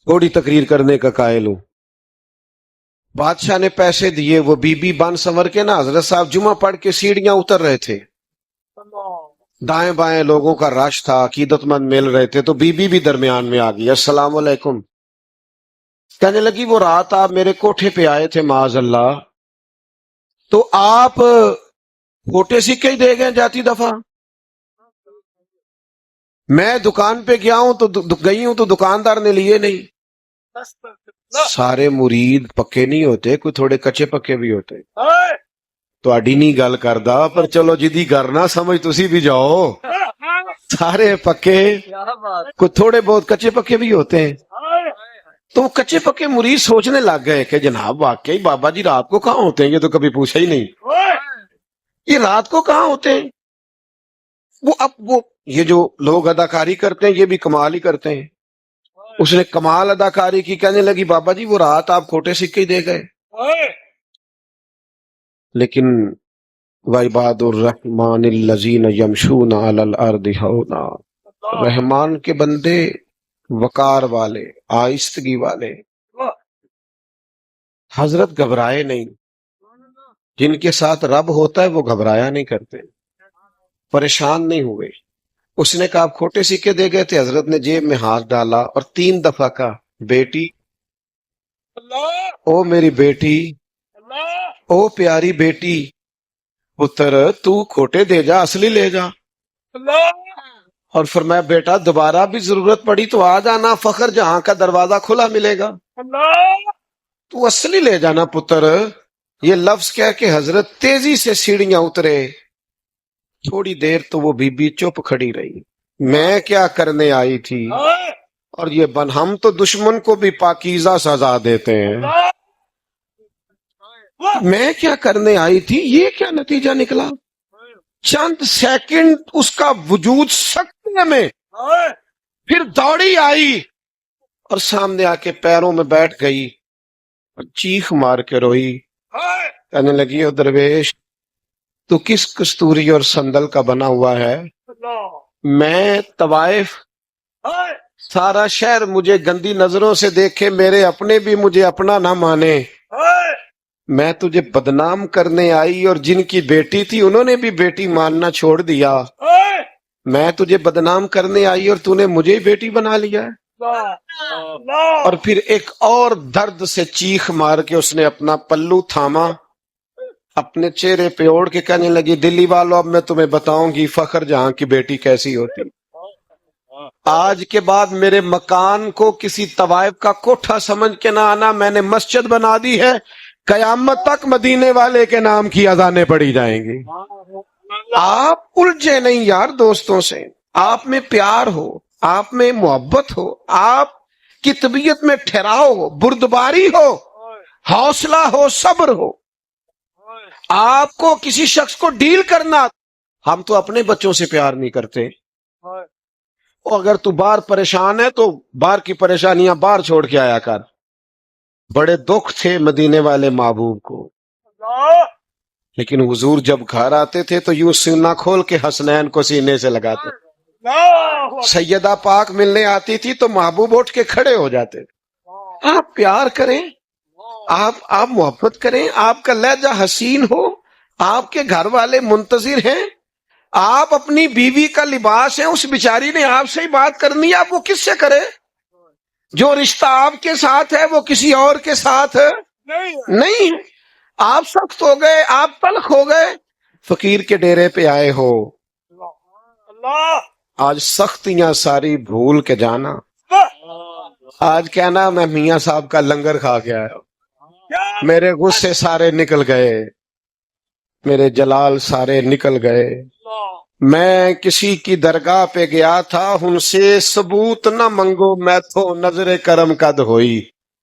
تھوڑی تقریر کرنے کا قائل ہوں. بادشاہ نے پیسے دیے, وہ بی بی بن سنور کے نا حضرت صاحب جمعہ پڑھ کے سیڑھیاں اتر رہے تھے. دائیں بائیں لوگوں کا رش تھا, عقیدت مند مل رہے تھے, تو بی بی بھی درمیان میں آ گئی. السلام علیکم. کہنے لگی وہ رات آپ میرے کوٹھے پہ آئے تھے معاذ اللہ, تو آپ کھوٹے سکے ہی دے گئے جاتی دفعہ. میں دکان پہ گیا ہوں تو گئی ہوں تو دکاندار نے لیے نہیں. سارے مرید پکے نہیں ہوتے, کوئی تھوڑے کچے پکے بھی ہوتے. تو اڈی نہیں گل کردا, پر چلو جدی کرنا سمجھ تسی بھی جاؤ. سارے پکے, کوئی تھوڑے بہت کچے پکے بھی ہوتے ہیں. تو وہ کچے پکے مرید سوچنے لگ گئے کہ جناب واقعی بابا جی رات کو کہاں ہوتے ہیں, یہ تو کبھی پوچھا ہی نہیں, یہ رات کو کہاں ہوتے ہیں. وہ یہ جو لوگ اداکاری کرتے ہیں یہ بھی کمال ہی کرتے ہیں. اس نے کمال اداکاری کی, کہنے لگی بابا جی وہ رات آپ کھوٹے سکے ہی دے گئے. لیکن وعباد الرحمن الذین یمشون علی الارض ہونا, رحمان کے بندے وقار والے, آہستگی والے. حضرت گھبرائے نہیں. جن کے ساتھ رب ہوتا ہے وہ گھبرایا نہیں کرتے, پریشان نہیں ہوئے. اس نے کہا آپ کھوٹے سکے دے گئے تھے. حضرت نے جیب میں ہاتھ ڈالا اور 3 دفعہ کہا بیٹی, او میری بیٹی, او پیاری بیٹی, پتر تو کھوٹے دے جا, اصلی لے جا. اور فرمایا بیٹا دوبارہ بھی ضرورت پڑی تو آ جانا, فخر جہاں کا دروازہ کھلا ملے گا, تو اصلی لے جانا پتر. یہ لفظ کہہ کے حضرت تیزی سے سیڑھیاں اترے. تھوڑی دیر تو وہ بی بی چپ کھڑی رہی. میں کیا کرنے آئی تھی, اور یہ ہم تو دشمن کو بھی پاکیزہ سزا دیتے ہیں. میں کیا کرنے آئی تھی, یہ کیا نتیجہ نکلا. چند سیکنڈ اس کا وجود سکتے میں, پھر دوڑی آئی اور سامنے آ کے پیروں میں بیٹھ گئی اور چیخ مار کے روئی. کہنے لگی او درویش تو کس کستوری اور سندل کا بنا ہوا ہے. میں طوائف, سارا شہر مجھے گندی نظروں سے دیکھے, میرے اپنے بھی مجھے اپنا نہ مانے. میں تجھے بدنام کرنے آئی, اور جن کی بیٹی تھی انہوں نے بھی بیٹی ماننا چھوڑ دیا. میں تجھے بدنام کرنے آئی اور تو نے مجھے ہی بیٹی بنا لیا ہے. اور پھر ایک اور درد سے چیخ مار کے اس نے اپنا پلو تھاما, اپنے چہرے پہ اوڑھ کے کہنے لگی دلی والوں اب میں تمہیں بتاؤں گی فخر جہاں کی بیٹی کیسی ہوتی. آج کے بعد میرے مکان کو کسی طوائف کا کوٹھا سمجھ کے نہ آنا, میں نے مسجد بنا دی ہے. قیامت تک مدینے والے کے نام کی اذانیں پڑھی جائیں گی. آپ الجھے نہیں یار دوستوں سے, آپ میں پیار ہو, آپ میں محبت ہو, آپ کی طبیعت میں ٹھہراؤ ہو, بردباری ہو, حوصلہ ہو, صبر ہو. آپ کو کسی شخص کو ڈیل کرنا, ہم تو اپنے بچوں سے پیار نہیں کرتے. اور اگر تو باہر پریشان ہے تو باہر کی پریشانیاں باہر چھوڑ کے آیا کر. بڑے دکھ تھے مدینے والے محبوب کو, لیکن حضور جب گھر آتے تھے تو یوں سینہ کھول کے حسنین کو سینے سے لگاتے. سیدہ پاک ملنے آتی تھی تو محبوب اٹھ کے کھڑے ہو جاتے. آپ پیار کریں, آپ محبت کریں, آپ کا لہجہ حسین ہو, آپ کے گھر والے منتظر ہیں, آپ اپنی بیوی کا لباس ہیں, اس بیچاری نے آپ سے ہی بات کرنی ہے, آپ وہ کس سے کرے. جو رشتہ آپ کے ساتھ ہے وہ کسی اور کے ساتھ نہیں. آپ سخت ہو گئے, آپ تلخ ہو گئے, فقیر کے ڈیرے پہ آئے ہو, آج سختیاں ساری بھول کے جانا. آج کہنا میں میاں صاحب کا لنگر کھا کے آیا, میرے غصے سارے نکل گئے, میرے جلال سارے نکل گئے. میں کسی کی درگاہ پہ گیا تھا, ان سے ثبوت نہ منگو, میں تو نظر کرم قد ہوئی.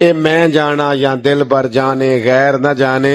اے میں جانا یا دل بر جانے غیر نہ جانے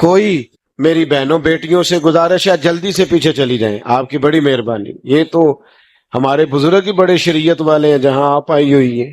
کوئی. میری بہنوں بیٹیوں سے گزارش ہے جلدی سے پیچھے چلی جائیں، آپ کی بڑی مہربانی. یہ تو ہمارے بزرگ ہی بڑے شریعت والے ہیں جہاں آپ آئی ہوئی ہیں.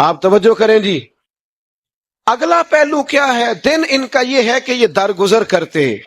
آپ توجہ کریں جی. اگلا پہلو کیا ہے؟ دن ان کا یہ ہے کہ یہ درگزر کرتے،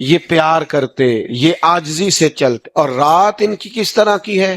یہ پیار کرتے، یہ عاجزی سے چلتے. اور رات ان کی کس طرح کی ہے؟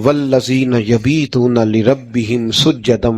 والذین یبیتون لربہم سجدا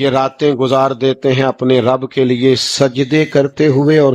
یہ راتیں گزار دیتے ہیں اپنے رب کے لیے سجدے کرتے ہوئے اور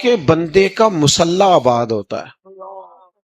کے بندے کا مسلح آباد ہوتا ہے.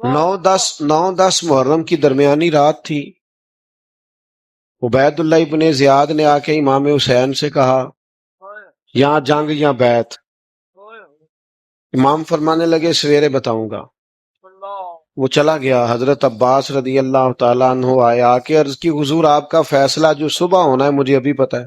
نو دس محرم کی درمیانی رات تھی. عبید اللہ ابن زیاد نے آ کے امام حسین سے کہا یہاں جنگ یا بیعت؟ امام فرمانے لگے سویرے بتاؤں گا. وہ چلا گیا. حضرت عباس رضی اللہ تعالیٰ عنہ آئے، آ کے عرض کی حضور آپ کا فیصلہ جو صبح ہونا ہے مجھے ابھی پتہ ہے.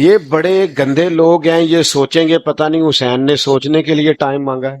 یہ بڑے گندے لوگ ہیں، یہ سوچیں گے پتہ نہیں حسین نے سوچنے کے لیے ٹائم مانگا ہے.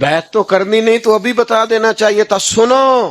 بیعت تو کرنی نہیں تو ابھی بتا دینا چاہیے تھا. سنو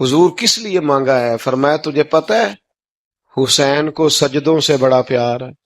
حضور کس لیے مانگا ہے؟ فرمایا تجھے پتہ ہے حسین کو سجدوں سے بڑا پیار ہے.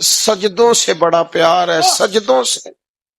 سجدوں سے بڑا پیار ہے، سجدوں سے.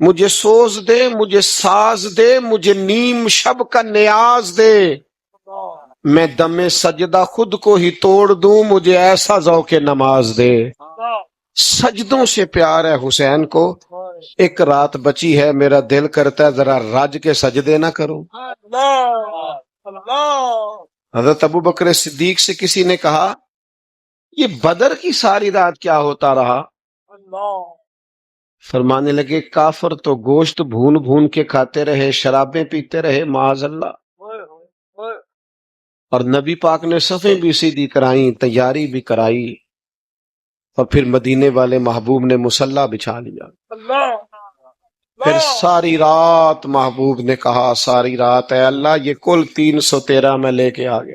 مجھے سوز دے، مجھے ساز دے، مجھے نیم شب کا نیاز دے، میں دم سجدہ خود کو ہی توڑ دوں، مجھے ایسا ذوق نماز دے. سجدوں سے پیار ہے حسین کو. ایک رات بچی ہے، میرا دل کرتا ہے ذرا رج کے سجدے نہ کروں. حضرت ابو بکر صدیق سے کسی نے کہا یہ بدر کی ساری رات کیا ہوتا رہا؟ فرمانے لگے کافر تو گوشت بھون بھون کے کھاتے رہے، شرابیں پیتے رہے، معاذ اللہ. اور نبی پاک نے صفیں بھی سیدھی کرائیں، تیاری بھی کرائی، اور پھر مدینے والے محبوب نے مصلی بچھا لیا. پھر ساری رات محبوب نے کہا ساری رات اے اللہ یہ کل 313 میں لے کے آ گئے.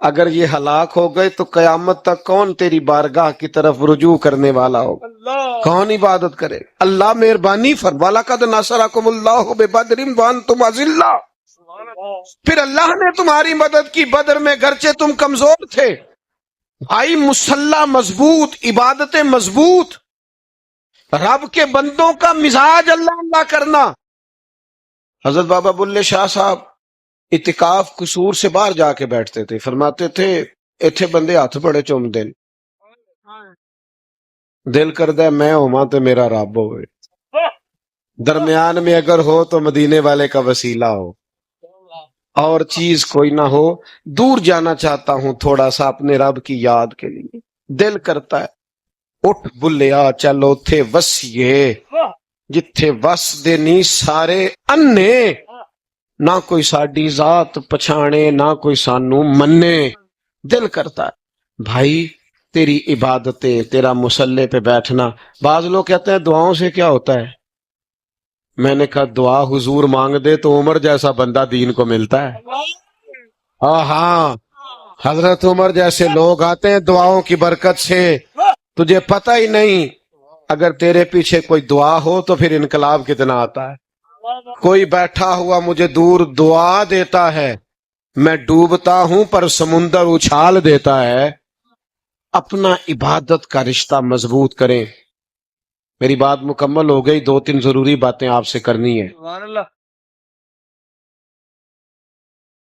اگر یہ ہلاک ہو گئے تو قیامت تک کون تیری بارگاہ کی طرف رجوع کرنے والا ہو؟ کون عبادت کرے؟ اللہ مہربانی فرما لقد نصرکم اللہ ببدر وانتم اذلہ. پھر اللہ نے تمہاری مدد کی بدر میں، گرچہ تم کمزور تھے. بھائی مسلح مضبوط، عبادتیں مضبوط، رب کے بندوں کا مزاج اللہ اللہ کرنا. حضرت بابا بلے شاہ صاحب اعتکاف قصور سے باہر جا کے بیٹھتے تھے. فرماتے تھے ایتھے بندے ہاتھ بڑے چوم دین، دل کردہ ہے میں ہوواں تے میرا رب ہوئے، درمیان میں اگر ہو تو مدینے والے کا وسیلہ ہو، اور چیز کوئی نہ ہو. دور جانا چاہتا ہوں تھوڑا سا اپنے رب کی یاد کے لیے. دل کرتا ہے اٹھ بلیا چلو تھے وسیے جتھے وس دے نہیں سارے انے، نہ کوئی ساڈی ذات پچھانے نہ کوئی سانو منے. دل کرتا ہے بھائی تیری عبادتیں، تیرا مصلے پہ بیٹھنا. بعض لوگ کہتے ہیں دعاؤں سے کیا ہوتا ہے؟ میں نے کہا دعا حضور مانگ دے تو عمر جیسا بندہ دین کو ملتا ہے. ہاں حضرت عمر جیسے لوگ آتے ہیں دعاؤں کی برکت سے. تجھے پتہ ہی نہیں اگر تیرے پیچھے کوئی دعا ہو تو پھر انقلاب کتنا آتا ہے. کوئی بیٹھا ہوا مجھے دور دعا دیتا ہے، میں ڈوبتا ہوں پر سمندر اچھال دیتا ہے. اپنا عبادت کا رشتہ مضبوط کریں. میری بات مکمل ہو گئی، 2-3 ضروری باتیں آپ سے کرنی ہے.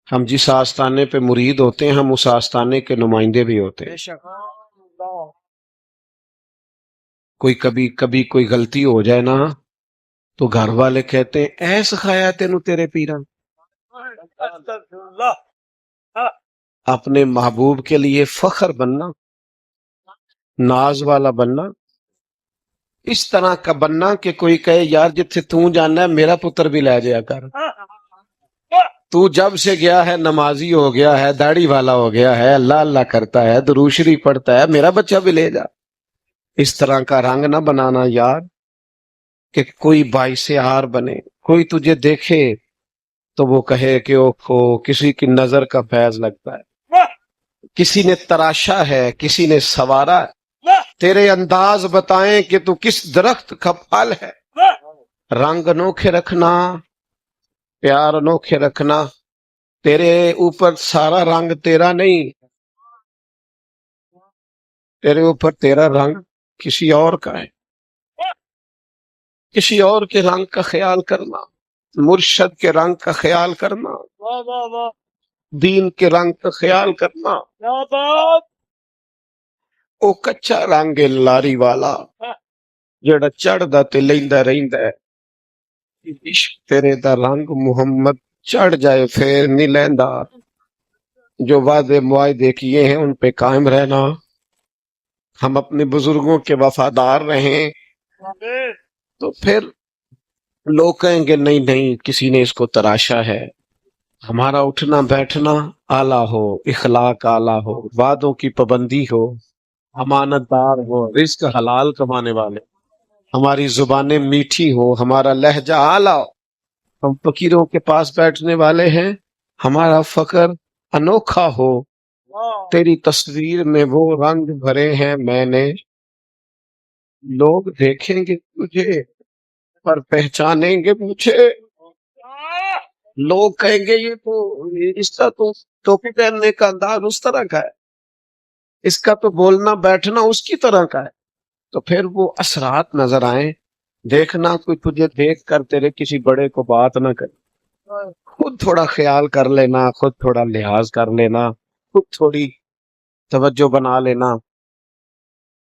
ہم جس آستانے پہ مرید ہوتے ہیں ہم اس آستانے کے نمائندے بھی ہوتے ہیں. کوئی کبھی کوئی غلطی ہو جائے نا تو گھر والے کہتے ہیں اے سکھایا تینوں تیرے پیراں. اپنے محبوب کے لیے فخر بننا، ناز والا بننا، اس طرح کا بننا کہ کوئی کہے یار جتھے تو جانا ہے میرا پتر بھی لے جایا کر. تو جب سے گیا ہے نمازی ہو گیا ہے، داڑھی والا ہو گیا ہے، اللہ اللہ کرتا ہے، درود شریف پڑھتا ہے، میرا بچہ بھی لے جا. اس طرح کا رنگ نہ بنانا یار. کہ کوئی باعث آر بنے، کوئی تجھے دیکھے تو وہ کہے کہ اوکھو کسی کی نظر کا فیض لگتا ہے، واہ کسی نے تراشا ہے، کسی نے سوارا ہے، واہ تیرے انداز بتائیں کہ تو کس درخت کا پھل ہے۔ واہ رنگ انوکھے رکھنا، پیار انوکھے رکھنا، تیرے اوپر سارا رنگ تیرا نہیں، تیرے اوپر تیرا رنگ کسی اور کا ہے، کسی اور کے رنگ کا خیال کرنا، مرشد کے رنگ کا خیال کرنا، واہ واہ واہ دین کے رنگ کا خیال کرنا۔ کیا بات او کچا رنگ ہے لاری والا جڑا چڑھدا تے لیندا رہندا ہے، عشق تیرے دا رنگ محمد چڑھ جائے پھر نہیں لیندا۔ جو وعدے معاہدے کیے ہیں ان پہ قائم رہنا، ہم اپنے بزرگوں کے وفادار رہیں آمین تو پھر لوگ کہیں گے نہیں نہیں کسی نے اس کو تراشا ہے۔ ہمارا اٹھنا بیٹھنا اعلیٰ ہو، اخلاق اعلیٰ ہو، وعدوں کی پابندی ہو، امانت دار ہو، رزق حلال کمانے والے، ہماری زبانیں میٹھی ہو، ہمارا لہجہ اعلیٰ ہو، ہم فقیروں کے پاس بیٹھنے والے ہیں، ہمارا فقر انوکھا ہو، واہ تیری تصویر میں وہ رنگ بھرے ہیں میں نے، لوگ دیکھیں گے تجھے پر پہچانیں گے مجھے، واہ لوگ کہیں گے یہ تو اس کا تو ٹوپی پہننے کا انداز اس طرح کا ہے، اس کا تو بولنا بیٹھنا اس کی طرح کا ہے، تو پھر وہ اثرات نظر آئیں۔ دیکھنا کوئی تجھے دیکھ کر تیرے کسی بڑے کو بات نہ کرے، خود تھوڑا خیال کر لینا، خود تھوڑا لحاظ کر لینا، خود تھوڑی توجہ بنا لینا۔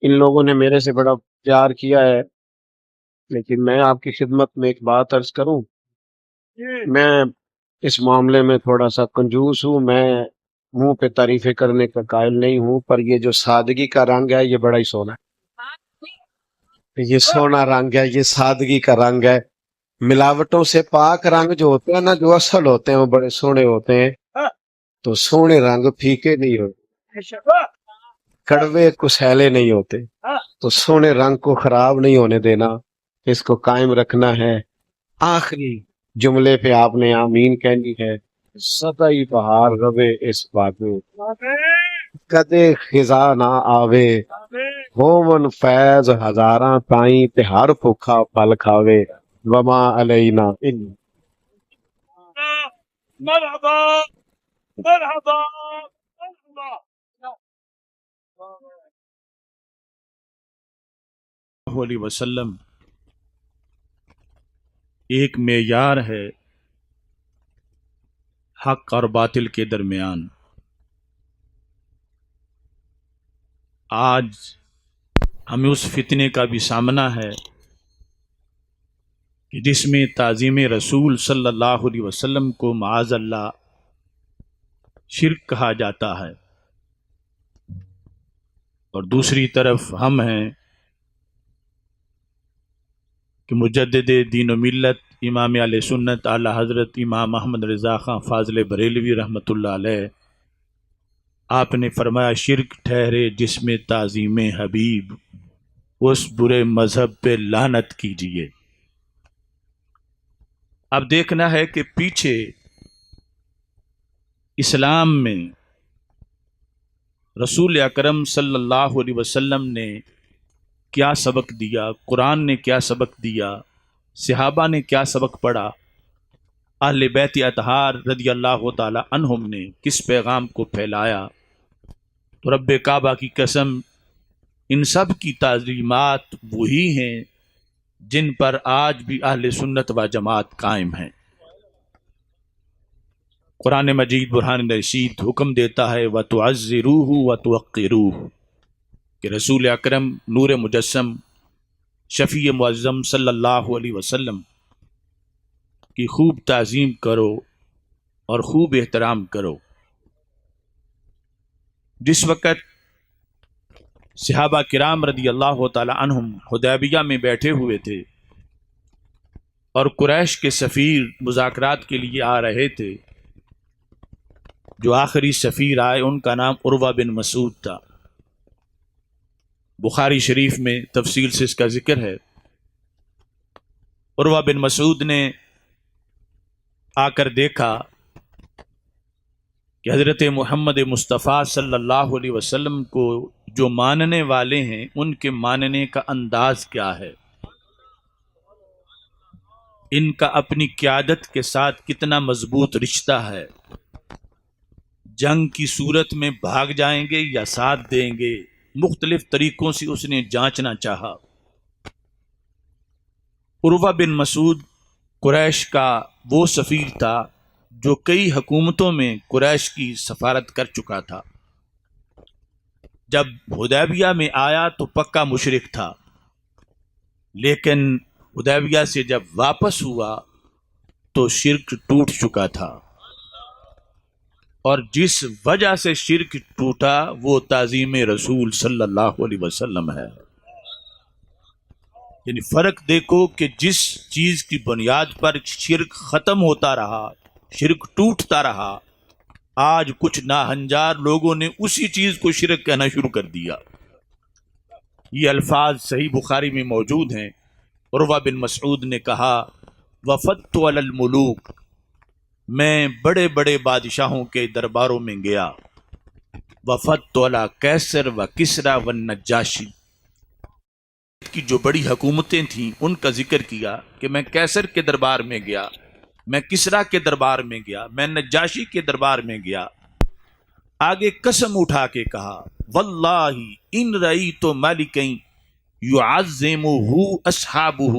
ان لوگوں نے میرے سے بڑا پیار کیا ہے، لیکن میں آپ کی خدمت میں ایک بات عرض کروں، جی میں اس معاملے میں تھوڑا سا کنجوس ہوں، میں منہ پہ تعریفیں کرنے کا قائل نہیں ہوں، پر یہ جو سادگی کا رنگ ہے یہ بڑا ہی سونا ہے، یہ سونا رنگ ہے، یہ سادگی کا رنگ ہے۔ ملاوٹوں سے پاک رنگ جو ہوتے ہیں نا، جو اصل ہوتے ہیں وہ بڑے سونے ہوتے ہیں، تو سونے رنگ پھیکے نہیں ہوتے، واہ کڑوے کسیلے نہیں ہوتے، تو سونے رنگ کو خراب نہیں ہونے دینا، اس کو قائم رکھنا ہے۔ آخری جملے پہ آپ نے آمین کہنی ہے، سدا ہی بہار روے اس باغے، آمین کدے خزاں نہ آوے، آمین ہومن فیض ہزاراں تائیں تے ہر بھوکھا پل کھاوے، وما علینا الا مرحبا مرحبا مرحبا علیہ وسلم ایک معیار ہے حق اور باطل کے درمیان۔ آج ہمیں اس فتنے کا بھی سامنا ہے کہ جس میں تعظیم رسول صلی اللہ علیہ وسلم کو معاذ اللہ شرک کہا جاتا ہے، اور دوسری طرف ہم ہیں کہ مجدد دین و ملت امام علیہ سنت اعلی حضرت امام محمد رضا خان فاضل بریلوی رحمۃ اللہ علیہ، آپ نے فرمایا شرک ٹھہرے جس میں تعظیم حبیب، اس برے مذہب پہ لعنت کیجیے۔ اب دیکھنا ہے کہ پیچھے اسلام میں رسول اکرم صلی اللہ علیہ وسلم نے کیا سبق دیا، قرآن نے کیا سبق دیا، صحابہ نے کیا سبق پڑھا، اہل بیت اطہار رضی اللہ تعالی عنہم نے کس پیغام کو پھیلایا۔ تو رب کعبہ کی قسم ان سب کی تعلیمات وہی ہیں جن پر آج بھی اہل سنت و جماعت قائم ہیں۔ قرآن مجید برہان رشید حکم دیتا ہے وَتُعَزِّرُوهُ وَتُوَقِّرُوهُ کہ رسول اکرم نور مجسم شفیع معظم صلی اللہ علیہ وسلم کی خوب تعظیم کرو اور خوب احترام کرو۔ جس وقت صحابہ کرام رضی اللہ تعالی عنہم حدیبیہ میں بیٹھے ہوئے تھے اور قریش کے سفیر مذاکرات کے لیے آ رہے تھے، جو آخری سفیر آئے ان کا نام عروہ بن مسعود تھا، بخاری شریف میں تفصیل سے اس کا ذکر ہے۔ عروہ بن مسعود نے آ کر دیکھا کہ حضرت محمد مصطفیٰ صلی اللہ علیہ وسلم کو جو ماننے والے ہیں ان کے ماننے کا انداز کیا ہے، ان کا اپنی قیادت کے ساتھ کتنا مضبوط رشتہ ہے، جنگ کی صورت میں بھاگ جائیں گے یا ساتھ دیں گے۔ مختلف طریقوں سے اس نے جانچنا چاہا۔ عروہ بن مسعود قریش کا وہ سفیر تھا جو کئی حکومتوں میں قریش کی سفارت کر چکا تھا۔ جب حدیبیہ میں آیا تو پکا مشرک تھا، لیکن حدیبیہ سے جب واپس ہوا تو شرک ٹوٹ چکا تھا، اور جس وجہ سے شرک ٹوٹا وہ تعظیم رسول صلی اللہ علیہ وسلم ہے۔ یعنی فرق دیکھو کہ جس چیز کی بنیاد پر شرک ختم ہوتا رہا، شرک ٹوٹتا رہا، آج کچھ ناہنجار لوگوں نے اسی چیز کو شرک کہنا شروع کر دیا۔ یہ الفاظ صحیح بخاری میں موجود ہیں۔ عروہ بن مسعود نے کہا، وفدت علی الملوک، میں بڑے بڑے بادشاہوں کے درباروں میں گیا، وفدت علی کیسر و کسریٰ و النجاشی، کی جو بڑی حکومتیں تھیں ان کا ذکر کیا کہ میں کیسر کے دربار میں گیا، میں کسریٰ کے دربار میں گیا، میں نجاشی کے دربار میں گیا۔ آگے قسم اٹھا کے کہا، واللہ ان رأیت ملکا یعظمہ اصحابہ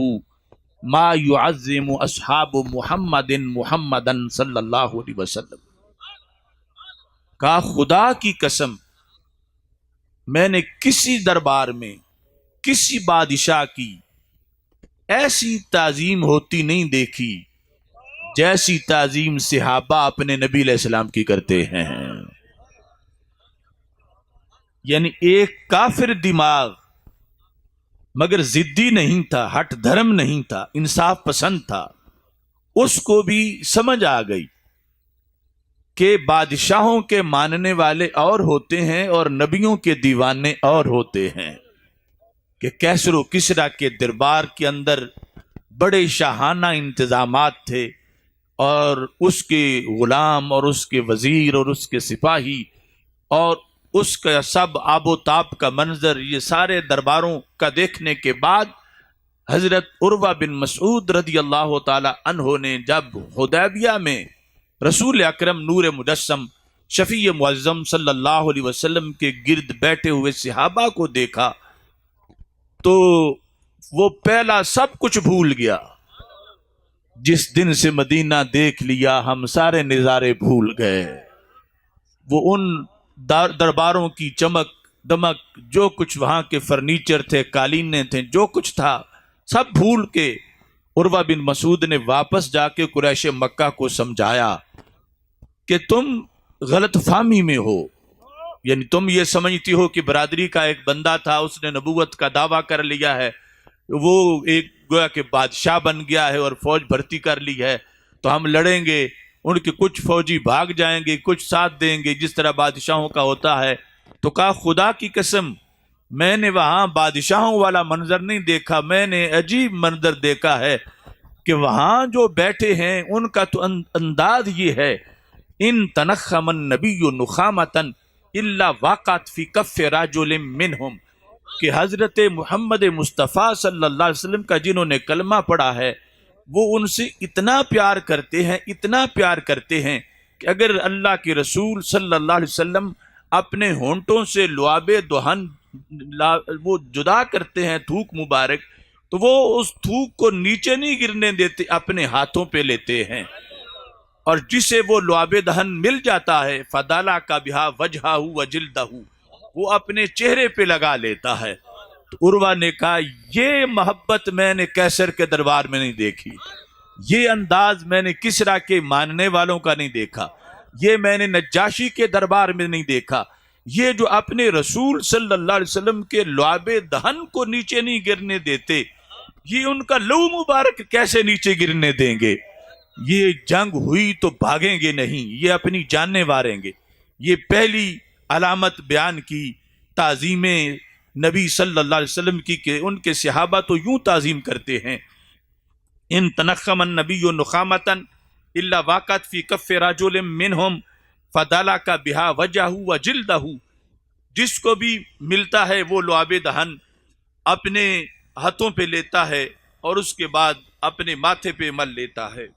ما یعظم اصحاب محمدا صلی اللہ علیہ وسلم۔ کہا خدا کی قسم، میں نے کسی دربار میں کسی بادشاہ کی ایسی تعظیم ہوتی نہیں دیکھی جیسی تعظیم صحابہ اپنے نبی علیہ السلام کی کرتے ہیں۔ یعنی ایک کافر دماغ، مگر ضدی نہیں تھا، ہٹ دھرم نہیں تھا، انصاف پسند تھا، اس کو بھی سمجھ آ گئی کہ بادشاہوں کے ماننے والے اور ہوتے ہیں اور نبیوں کے دیوانے اور ہوتے ہیں، کہ کیسر و کسریٰ کے دربار کے اندر بڑے شاہانہ انتظامات تھے، اور اس کے غلام اور اس کے وزیر اور اس کے سپاہی اور اس کا سب آب و تاب کا منظر، یہ سارے درباروں کا دیکھنے کے بعد حضرت عروہ بن مسعود رضی اللہ تعالی عنہ نے جب حدیبیہ میں رسول اکرم نور مجسم شفیع معظم صلی اللہ علیہ وسلم کے گرد بیٹھے ہوئے صحابہ کو دیکھا تو وہ پہلا سب کچھ بھول گیا۔ جس دن سے مدینہ دیکھ لیا ہم سارے نظارے بھول گئے۔ وہ ان درباروں کی چمک دمک، جو کچھ وہاں کے فرنیچر تھے، قالینیں تھے، جو کچھ تھا سب بھول کے عروہ بن مسعود نے واپس جا کے قریش مکہ کو سمجھایا کہ تم غلط فہمی میں ہو، یعنی تم یہ سمجھتی ہو کہ برادری کا ایک بندہ تھا، اس نے نبوت کا دعویٰ کر لیا ہے، وہ ایک گویا کہ بادشاہ بن گیا ہے اور فوج بھرتی کر لی ہے، تو ہم لڑیں گے، ان کے کچھ فوجی بھاگ جائیں گے، کچھ ساتھ دیں گے، جس طرح بادشاہوں کا ہوتا ہے۔ تو کہا خدا کی قسم، میں نے وہاں بادشاہوں والا منظر نہیں دیکھا، میں نے عجیب منظر دیکھا ہے کہ وہاں جو بیٹھے ہیں ان کا تو انداز یہ ہے، ان تنخم النبی نخامۃ الا وقعت فی کف رجل منہم، کہ حضرت محمد مصطفیٰ صلی اللہ علیہ وسلم کا جنہوں نے کلمہ پڑھا ہے وہ ان سے اتنا پیار کرتے ہیں، اتنا پیار کرتے ہیں کہ اگر اللہ کے رسول صلی اللہ علیہ وسلم اپنے ہونٹوں سے لعاب دہن وہ جدا کرتے ہیں، تھوک مبارک، تو وہ اس تھوک کو نیچے نہیں گرنے دیتے، اپنے ہاتھوں پہ لیتے ہیں، اور جسے وہ لعاب دہن مل جاتا ہے فدالا کا بہا وجہہ و جلدہ، وہ اپنے چہرے پہ لگا لیتا ہے۔ تو عروہ نے کہا یہ محبت میں نے کیسر کے دربار میں نہیں دیکھی، یہ انداز میں نے کسریٰ کے ماننے والوں کا نہیں دیکھا، یہ میں نے نجاشی کے دربار میں نہیں دیکھا، یہ جو اپنے رسول صلی اللہ علیہ وسلم کے لعاب دہن کو نیچے نہیں گرنے دیتے، یہ ان کا لو مبارک کیسے نیچے گرنے دیں گے؟ یہ جنگ ہوئی تو بھاگیں گے نہیں، یہ اپنی جانیں واریں گے۔ یہ پہلی علامت بیان کی تعظیم نبی صلی اللہ علیہ وسلم کی کہ ان کے صحابہ تو یوں تعظیم کرتے ہیں۔ ان تنخم النبی نخامتن الا واقعت فی کف رجل منہم فدلک بہا وجہہ وجلدہ، جس کو بھی ملتا ہے وہ لعاب دہن اپنے ہاتھوں پہ لیتا ہے اور اس کے بعد اپنے ماتھے پہ مل لیتا ہے۔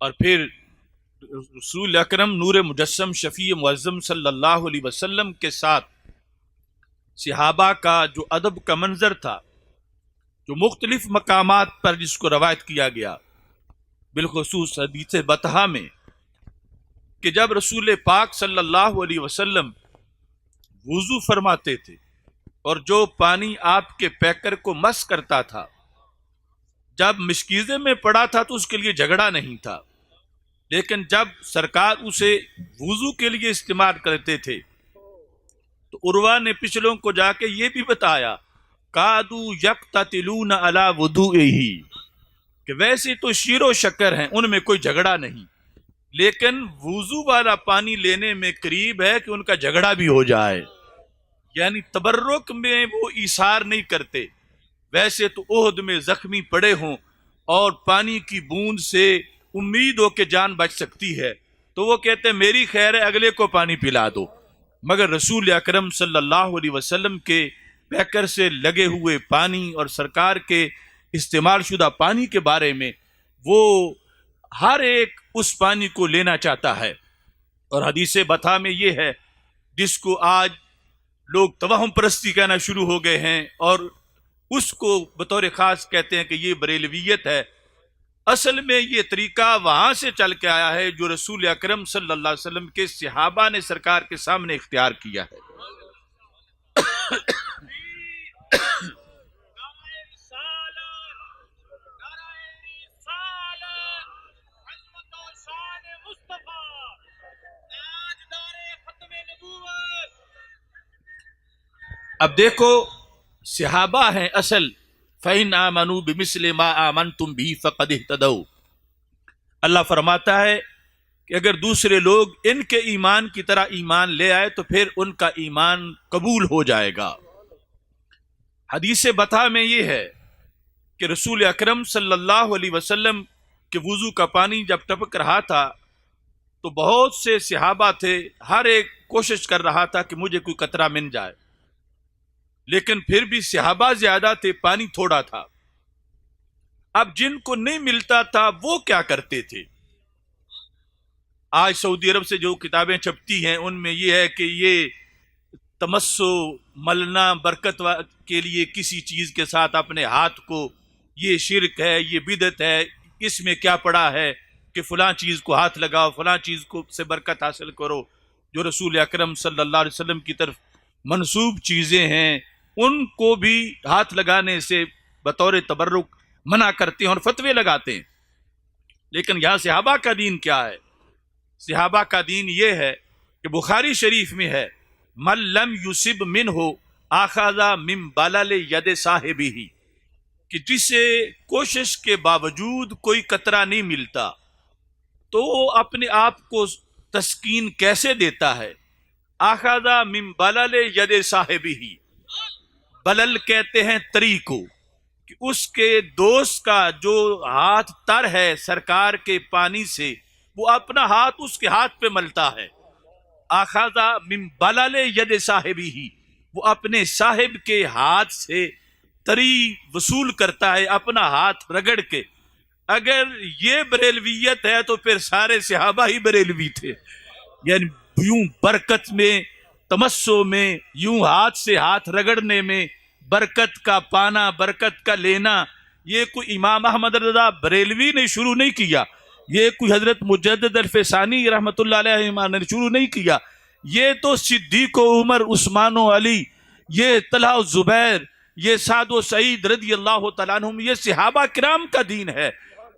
اور پھر رسول اکرم نور مجسم شفیع معظم صلی اللہ علیہ وسلم کے ساتھ صحابہ کا جو ادب کا منظر تھا، جو مختلف مقامات پر جس کو روایت کیا گیا، بالخصوص حدیث بطحہ میں، کہ جب رسول پاک صلی اللہ علیہ وسلم وضو فرماتے تھے اور جو پانی آپ کے پیکر کو مس کرتا تھا، جب مشکیزے میں پڑا تھا تو اس کے لیے جھگڑا نہیں تھا، لیکن جب سرکار اسے وضو کے لیے استعمال کرتے تھے تو عروہ نے پچھلوں کو جا کے یہ بھی بتایا قادو یقتتلون علی وضوئہ، کہ ویسے تو شیر و شکر ہیں، ان میں کوئی جھگڑا نہیں، لیکن وضو والا پانی لینے میں قریب ہے کہ ان کا جھگڑا بھی ہو جائے، یعنی تبرک میں وہ ایثار نہیں کرتے۔ ویسے تو احد میں زخمی پڑے ہوں اور پانی کی بوند سے امید ہو کہ جان بچ سکتی ہے تو وہ کہتے ہیں میری خیر ہے، اگلے کو پانی پلا دو، مگر رسول اکرم صلی اللہ علیہ وسلم کے پیکر سے لگے ہوئے پانی اور سرکار کے استعمال شدہ پانی کے بارے میں وہ ہر ایک اس پانی کو لینا چاہتا ہے۔ اور حدیث بطحہ میں یہ ہے، جس کو آج لوگ توہم پرستی کہنا شروع ہو گئے ہیں اور اس کو بطور خاص کہتے ہیں کہ یہ بریلویت ہے، اصل میں یہ طریقہ وہاں سے چل کے آیا ہے جو رسول اکرم صلی اللہ علیہ وسلم کے صحابہ نے سرکار کے سامنے اختیار کیا ہے۔ اب دیکھو صحابہ ہیں اصل، فَإِنْ آمَنُوا بِمِثْلِ مَا آمَنْتُمْ بِهِ فَقَدِ اهْتَدَوْا۔ اللہ فرماتا ہے کہ اگر دوسرے لوگ ان کے ایمان کی طرح ایمان لے آئے تو پھر ان کا ایمان قبول ہو جائے گا۔ حدیث بطحہ میں یہ ہے کہ رسول اکرم صلی اللہ علیہ وسلم کے وضو کا پانی جب ٹپک رہا تھا تو بہت سے صحابہ تھے، ہر ایک کوشش کر رہا تھا کہ مجھے کوئی قطرہ مل جائے، لیکن پھر بھی صحابہ زیادہ تھے، پانی تھوڑا تھا۔ اب جن کو نہیں ملتا تھا وہ کیا کرتے تھے؟ آج سعودی عرب سے جو کتابیں چھپتی ہیں ان میں یہ ہے کہ یہ تمسو ملنا برکت کے لیے کسی چیز کے ساتھ اپنے ہاتھ کو، یہ شرک ہے، یہ بدعت ہے، اس میں کیا پڑا ہے کہ فلاں چیز کو ہاتھ لگاؤ، فلاں چیز کو سے برکت حاصل کرو، جو رسول اکرم صلی اللہ علیہ وسلم کی طرف منسوب چیزیں ہیں ان کو بھی ہاتھ لگانے سے بطور تبرک منع کرتے ہیں اور فتوے لگاتے ہیں۔ لیکن یہاں صحابہ کا دین کیا ہے؟ صحابہ کا دین یہ ہے کہ بخاری شریف میں ہے من لم یصب منہ اخذ من بلل ید صاحبہ، کہ جسے کوشش کے باوجود کوئی قطرہ نہیں ملتا تو وہ اپنے آپ کو تسکین کیسے دیتا ہے؟ اخذ من بلل ید صاحبہ، بلل کہتے ہیں تری کو، کہ اس کے دوست کا جو ہاتھ تر ہے سرکار کے پانی سے وہ اپنا ہاتھ اس کے ہاتھ پہ ملتا ہے۔ اخذ من بلل ید صاحبہ، وہ اپنے صاحب کے ہاتھ سے تری وصول کرتا ہے اپنا ہاتھ رگڑ کے۔ اگر یہ بریلویت ہے تو پھر سارے صحابہ ہی بریلوی تھے، یعنی یوں برکت میں، تمسو میں، یوں ہاتھ سے ہاتھ رگڑنے میں برکت کا پانا، برکت کا لینا، یہ کوئی امام احمد رضا بریلوی نے شروع نہیں کیا، یہ کوئی حضرت مجدد الفسانی رحمۃ اللہ علیہ نے شروع نہیں کیا، یہ تو صدیق و عمر، عثمان و علی، یہ طلحہ و زبیر، یہ سعد و سعید رضی اللہ تعالیٰ عنہم، یہ صحابہ کرام کا دین ہے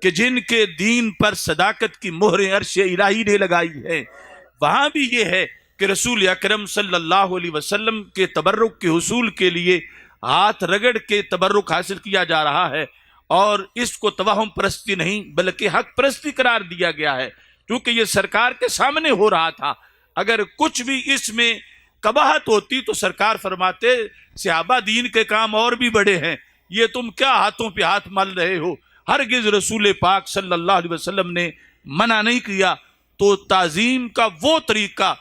کہ جن کے دین پر صداقت کی مہر عرش الہی نے لگائی ہے، وہاں بھی یہ ہے کہ رسول اکرم صلی اللہ علیہ وسلم کے تبرک کے حصول کے لیے ہاتھ رگڑ کے تبرک حاصل کیا جا رہا ہے، اور اس کو توہم پرستی نہیں بلکہ حق پرستی قرار دیا گیا ہے، کیونکہ یہ سرکار کے سامنے ہو رہا تھا۔ اگر کچھ بھی اس میں قباحت ہوتی تو سرکار فرماتے صحابہ دین کے کام اور بھی بڑے ہیں، یہ تم کیا ہاتھوں پہ ہاتھ مل رہے ہو؟ ہرگز رسول پاک صلی اللہ علیہ وسلم نے منع نہیں کیا۔ تو تعظیم کا وہ طریقہ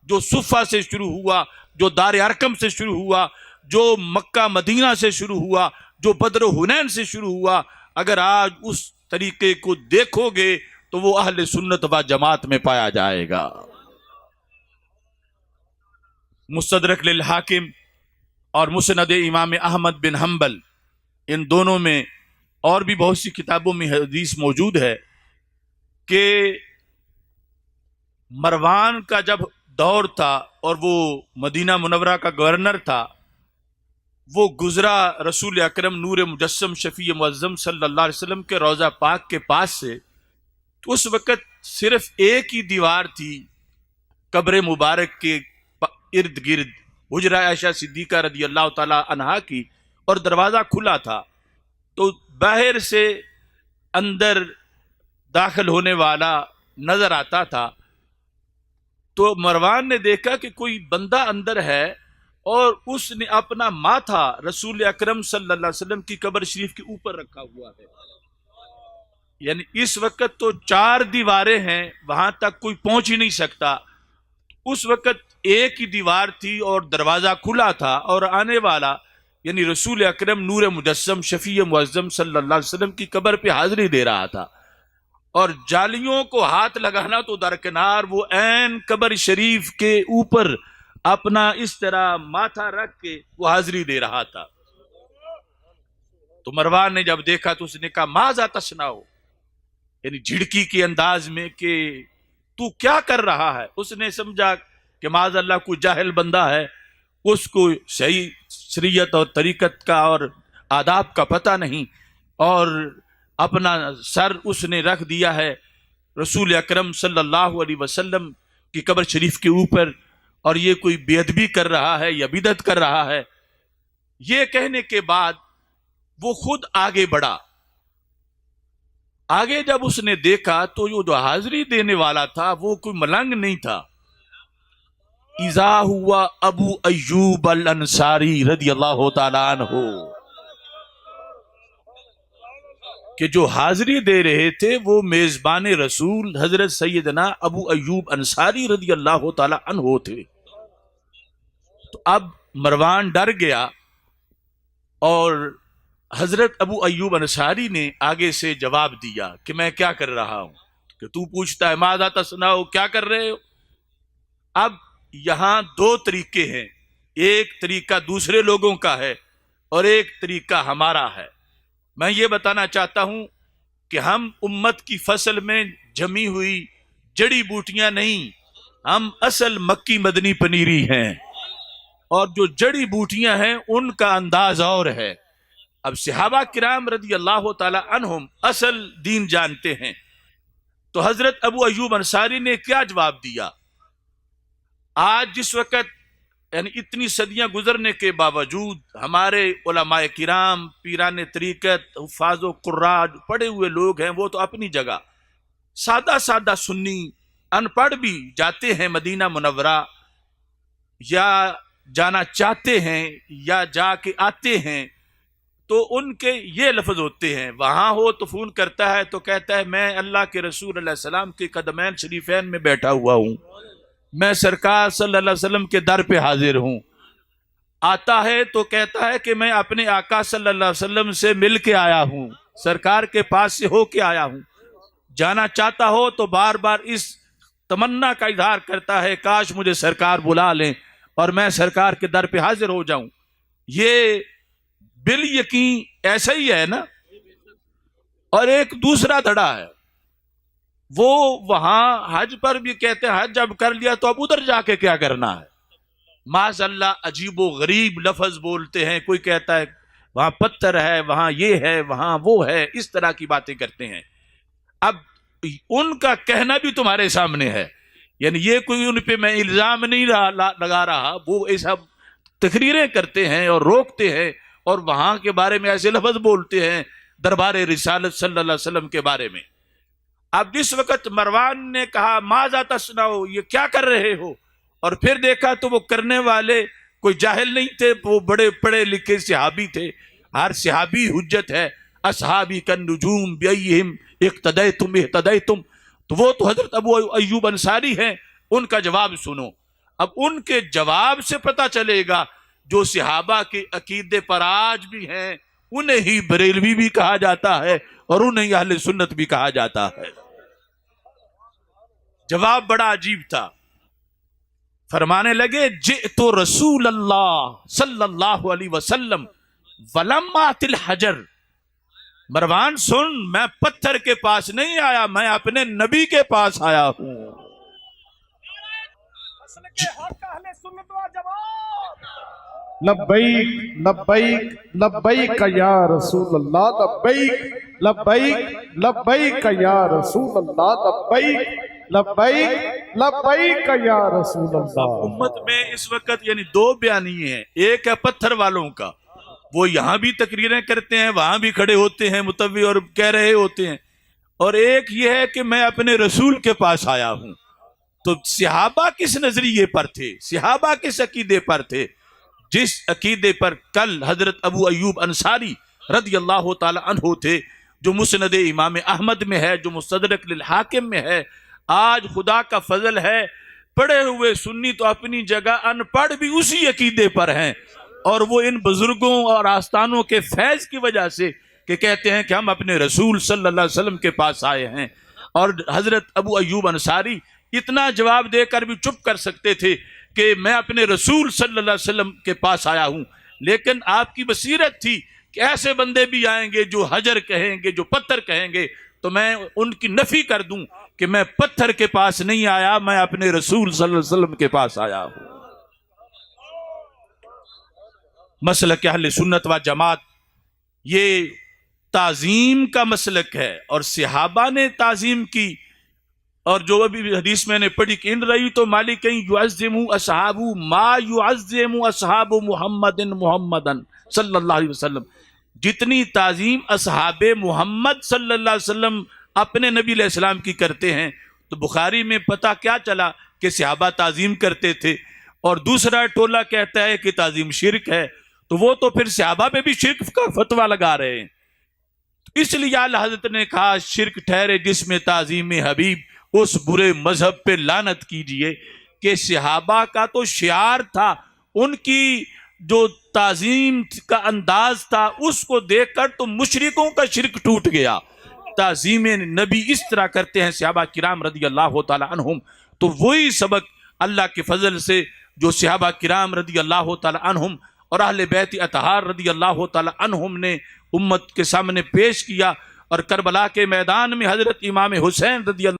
جو صفہ سے شروع ہوا، جو دار ارقم سے شروع ہوا، جو مکہ مدینہ سے شروع ہوا، جو بدر و حنین سے شروع ہوا، اگر آج اس طریقے کو دیکھو گے تو وہ اہل سنت و جماعت میں پایا جائے گا۔ مستدرک للحاکم اور مسند امام احمد بن حنبل، ان دونوں میں اور بھی بہت سی کتابوں میں حدیث موجود ہے کہ مروان کا جب دور تھا اور وہ مدینہ منورہ کا گورنر تھا، وہ گزرا رسول اکرم نور مجسم شفیع معظم صلی اللہ علیہ وسلم کے روضہ پاک کے پاس سے، تو اس وقت صرف ایک ہی دیوار تھی قبر مبارک کے ارد گرد، حجرہ عائشہ صدیقہ رضی اللہ تعالی عنہا کی، اور دروازہ کھلا تھا، تو باہر سے اندر داخل ہونے والا نظر آتا تھا۔ تو مروان نے دیکھا کہ کوئی بندہ اندر ہے، اور اس نے اپنا ماتھا رسول اکرم صلی اللہ علیہ وسلم کی قبر شریف کے اوپر رکھا ہوا ہے۔ یعنی اس وقت تو 4 دیواریں ہیں، وہاں تک کوئی پہنچ ہی نہیں سکتا، اس وقت ایک ہی دیوار تھی اور دروازہ کھلا تھا، اور آنے والا یعنی رسول اکرم نور مجسم شفیع معظم صلی اللہ علیہ وسلم کی قبر پہ حاضری دے رہا تھا، اور جالیوں کو ہاتھ لگانا تو درکنار، وہ عین قبر شریف کے اوپر اپنا اس طرح ماتھا رکھ کے وہ حاضری دے رہا تھا۔ تو مروان نے جب دیکھا تو اس نے کہا ماذا تصنعو، یعنی جھڑکی کے انداز میں کہ تو کیا کر رہا ہے۔ اس نے سمجھا کہ معاذ اللہ کوئی جاہل بندہ ہے، اس کو صحیح شریعت اور طریقت کا اور آداب کا پتہ نہیں، اور اپنا سر اس نے رکھ دیا ہے رسول اکرم صلی اللہ علیہ وسلم کی قبر شریف کے اوپر، اور یہ کوئی بے ادبی کر رہا ہے یا بدعت کر رہا ہے۔ یہ کہنے کے بعد وہ خود آگے بڑھا۔ آگے جب اس نے دیکھا تو جو حاضری دینے والا تھا وہ کوئی ملنگ نہیں تھا۔ اذا ہوا ابو ایوب الانصاری رضی اللہ تعالیٰ عنہ، کہ جو حاضری دے رہے تھے وہ میزبان رسول حضرت سیدنا ابو ایوب انصاری رضی اللہ تعالیٰ عنہ تھے۔ تو اب مروان ڈر گیا، اور حضرت ابو ایوب انصاری نے آگے سے جواب دیا کہ میں کیا کر رہا ہوں، کہ تو پوچھتا ہے ماذا تصنعو، کیا کر رہے ہو۔ اب یہاں 2 طریقے ہیں، ایک طریقہ دوسرے لوگوں کا ہے اور ایک طریقہ ہمارا ہے۔ میں یہ بتانا چاہتا ہوں کہ ہم امت کی فصل میں جمی ہوئی جڑی بوٹیاں نہیں، ہم اصل مکی مدنی پنیری ہیں، اور جو جڑی بوٹیاں ہیں ان کا انداز اور ہے۔ اب صحابہ کرام رضی اللہ تعالی عنہم اصل دین جانتے ہیں، تو حضرت ابو ایوب انصاری نے کیا جواب دیا؟ آج جس وقت یعنی اتنی صدیاں گزرنے کے باوجود ہمارے علماء کرام، پیران طریقت، حفاظ و قراء پڑھے ہوئے لوگ ہیں، وہ تو اپنی جگہ سادہ سادہ سنی ان پڑھ بھی جاتے ہیں مدینہ منورہ، یا جانا چاہتے ہیں یا جا کے آتے ہیں، تو ان کے یہ لفظ ہوتے ہیں، وہاں ہو تو فون کرتا ہے تو کہتا ہے میں اللہ کے رسول علیہ السلام کے قدمین شریفین میں بیٹھا ہوا ہوں، میں سرکار صلی اللہ علیہ وسلم کے در پہ حاضر ہوں۔ آتا ہے تو کہتا ہے کہ میں اپنے آقا صلی اللہ علیہ وسلم سے مل کے آیا ہوں، سرکار کے پاس سے ہو کے آیا ہوں۔ جانا چاہتا ہو تو بار بار اس تمنا کا اظہار کرتا ہے کاش مجھے سرکار بلا لیں اور میں سرکار کے در پہ حاضر ہو جاؤں۔ یہ بال یقین ایسا ہی ہے نا۔ اور ایک دوسرا دھڑا ہے، وہ وہاں حج پر بھی کہتے ہیں حج جب کر لیا تو اب ادھر جا کے کیا کرنا ہے۔ معاذ اللہ عجیب و غریب لفظ بولتے ہیں، کوئی کہتا ہے وہاں پتھر ہے، وہاں یہ ہے، وہاں وہ ہے، اس طرح کی باتیں کرتے ہیں۔ اب ان کا کہنا بھی تمہارے سامنے ہے یعنی یہ کوئی ان پہ میں الزام نہیں لگا رہا، وہ ایسا تقریریں کرتے ہیں اور روکتے ہیں اور وہاں کے بارے میں ایسے لفظ بولتے ہیں دربار رسالت صلی اللہ علیہ وسلم کے بارے میں۔ اب جس وقت مروان نے کہا ماذا تصنعو، یہ کیا کر رہے ہو، اور پھر دیکھا تو وہ کرنے والے کوئی جاہل نہیں تھے، وہ بڑے پڑھے لکھے صحابی تھے۔ ہر صحابی حجت ہے، اصحابی کالنجوم بیئہم اقتدیتم اہتدیتم، تو وہ تو حضرت ابو ایوب انصاری ہیں، ان کا جواب سنو۔ اب ان کے جواب سے پتہ چلے گا جو صحابہ کے عقیدے پر آج بھی ہیں انہیں ہی بریلوی بھی کہا جاتا ہے اور انہیں اہل سنت بھی کہا جاتا ہے۔ جواب بڑا عجیب تھا، فرمانے لگے جئت رسول اللہ صلی اللہ علیہ وسلم ولم آت الحجر، مروان سن، میں پتھر کے پاس نہیں آیا، میں اپنے نبی کے پاس آیا ہوں۔ مسلک حق اہل سنت و جماعت، لبیک لبیک لبیک یا رسول اللہ، لبیک لبیک لبیک یا رسول اللہ، لبیک لبیک لبیک یا رسول اللہ۔ امت میں اس وقت یعنی دو بیانیے ہیں، ایک ہے پتھر والوں کا، وہ یہاں بھی تقریریں کرتے ہیں، وہاں بھی کھڑے ہوتے ہیں متوی اور کہہ رہے ہوتے ہیں، اور ایک یہ ہے کہ میں اپنے رسول کے پاس آیا ہوں۔ تو صحابہ کس نظریے پر تھے، صحابہ کس عقیدے پر تھے؟ جس عقیدے پر کل حضرت ابو ایوب انصاری رضی اللہ تعالی عنہ تھے، جو مسند امام احمد میں ہے، جو مستدرک للحاکم میں ہے۔ آج خدا کا فضل ہے، پڑھے ہوئے سنی تو اپنی جگہ، ان پڑھ بھی اسی عقیدے پر ہیں، اور وہ ان بزرگوں اور آستانوں کے فیض کی وجہ سے کہ کہتے ہیں کہ ہم اپنے رسول صلی اللہ علیہ وسلم کے پاس آئے ہیں۔ اور حضرت ابو ایوب انصاری اتنا جواب دے کر بھی چپ کر سکتے تھے کہ میں اپنے رسول صلی اللہ علیہ وسلم کے پاس آیا ہوں، لیکن آپ کی بصیرت تھی کہ ایسے بندے بھی آئیں گے جو حجر کہیں گے، جو پتھر کہیں گے، تو میں ان کی نفی کر دوں کہ میں پتھر کے پاس نہیں آیا، میں اپنے رسول صلی اللہ علیہ وسلم کے پاس آیا ہوں۔ مسلک اہل سنت و جماعت یہ تعظیم کا مسلک ہے، اور صحابہ نے تعظیم کی، اور جو ابھی حدیث میں نے پڑھی کہ ان رہی تو مالک یعظم اصحاب ما یعظم اصحاب محمد محمدن صلی اللہ علیہ وسلم، جتنی تعظیم اصحاب محمد صلی اللہ علیہ وسلم اپنے نبی علیہ السلام کی کرتے ہیں۔ تو بخاری میں پتہ کیا چلا کہ صحابہ تعظیم کرتے تھے، اور دوسرا ٹولہ کہتا ہے کہ تعظیم شرک ہے، تو وہ تو پھر صحابہ پہ بھی شرک کا فتویٰ لگا رہے ہیں۔ اس لیے اعلی حضرت نے کہا شرک ٹھہرے جس میں تعظیم حبیب، اس برے مذہب پہ لعنت کیجئے کہ صحابہ کا تو شعار تھا، ان کی جو تعظیم کا انداز تھا، اس کو دیکھ کر تو مشرکوں کا شرک ٹوٹ گیا۔ تعظیم نبی اس طرح کرتے ہیں صحابہ کرام رضی اللہ تعالی عنہم، تو وہی سبق اللہ کے فضل سے جو صحابہ کرام رضی اللہ تعالی عنہم اور اہل بیت اطہار رضی اللہ تعالی عنہم نے امت کے سامنے پیش کیا، اور کربلا کے میدان میں حضرت امام حسین رضی اللہ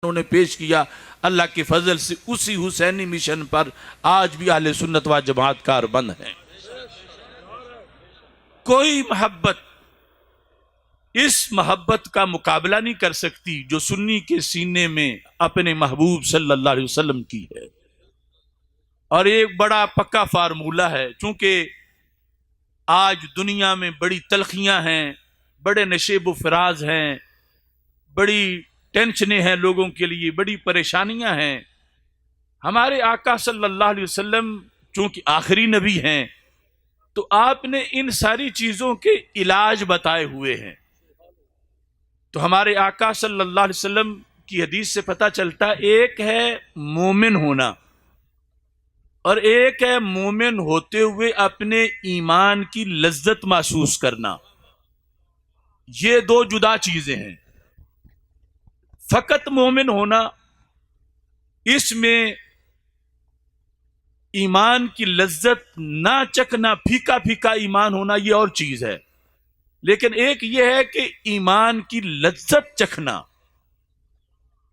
عنہ نے پیش کیا۔ اللہ کے فضل سے اسی حسینی مشن پر آج بھی اہل سنت و جماعت کاربند ہیں۔ کوئی محبت اس محبت کا مقابلہ نہیں کر سکتی جو سنی کے سینے میں اپنے محبوب صلی اللہ علیہ وسلم کی ہے۔ اور ایک بڑا پکا فارمولہ ہے، چونکہ آج دنیا میں بڑی تلخیاں ہیں، بڑے نشیب و فراز ہیں، بڑی ٹینشنیں ہیں لوگوں کے لیے، بڑی پریشانیاں ہیں۔ ہمارے آقا صلی اللہ علیہ وسلم چونکہ آخری نبی ہیں، تو آپ نے ان ساری چیزوں کے علاج بتائے ہوئے ہیں۔ تو ہمارے آقا صلی اللہ علیہ وسلم کی حدیث سے پتہ چلتا، ایک ہے مومن ہونا، اور ایک ہے مومن ہوتے ہوئے اپنے ایمان کی لذت محسوس کرنا۔ یہ دو جدا چیزیں ہیں۔ فقط مومن ہونا، اس میں ایمان کی لذت نہ چکھنا، پھیکا پھیکا ایمان ہونا، یہ اور چیز ہے۔ لیکن ایک یہ ہے کہ ایمان کی لذت چکھنا۔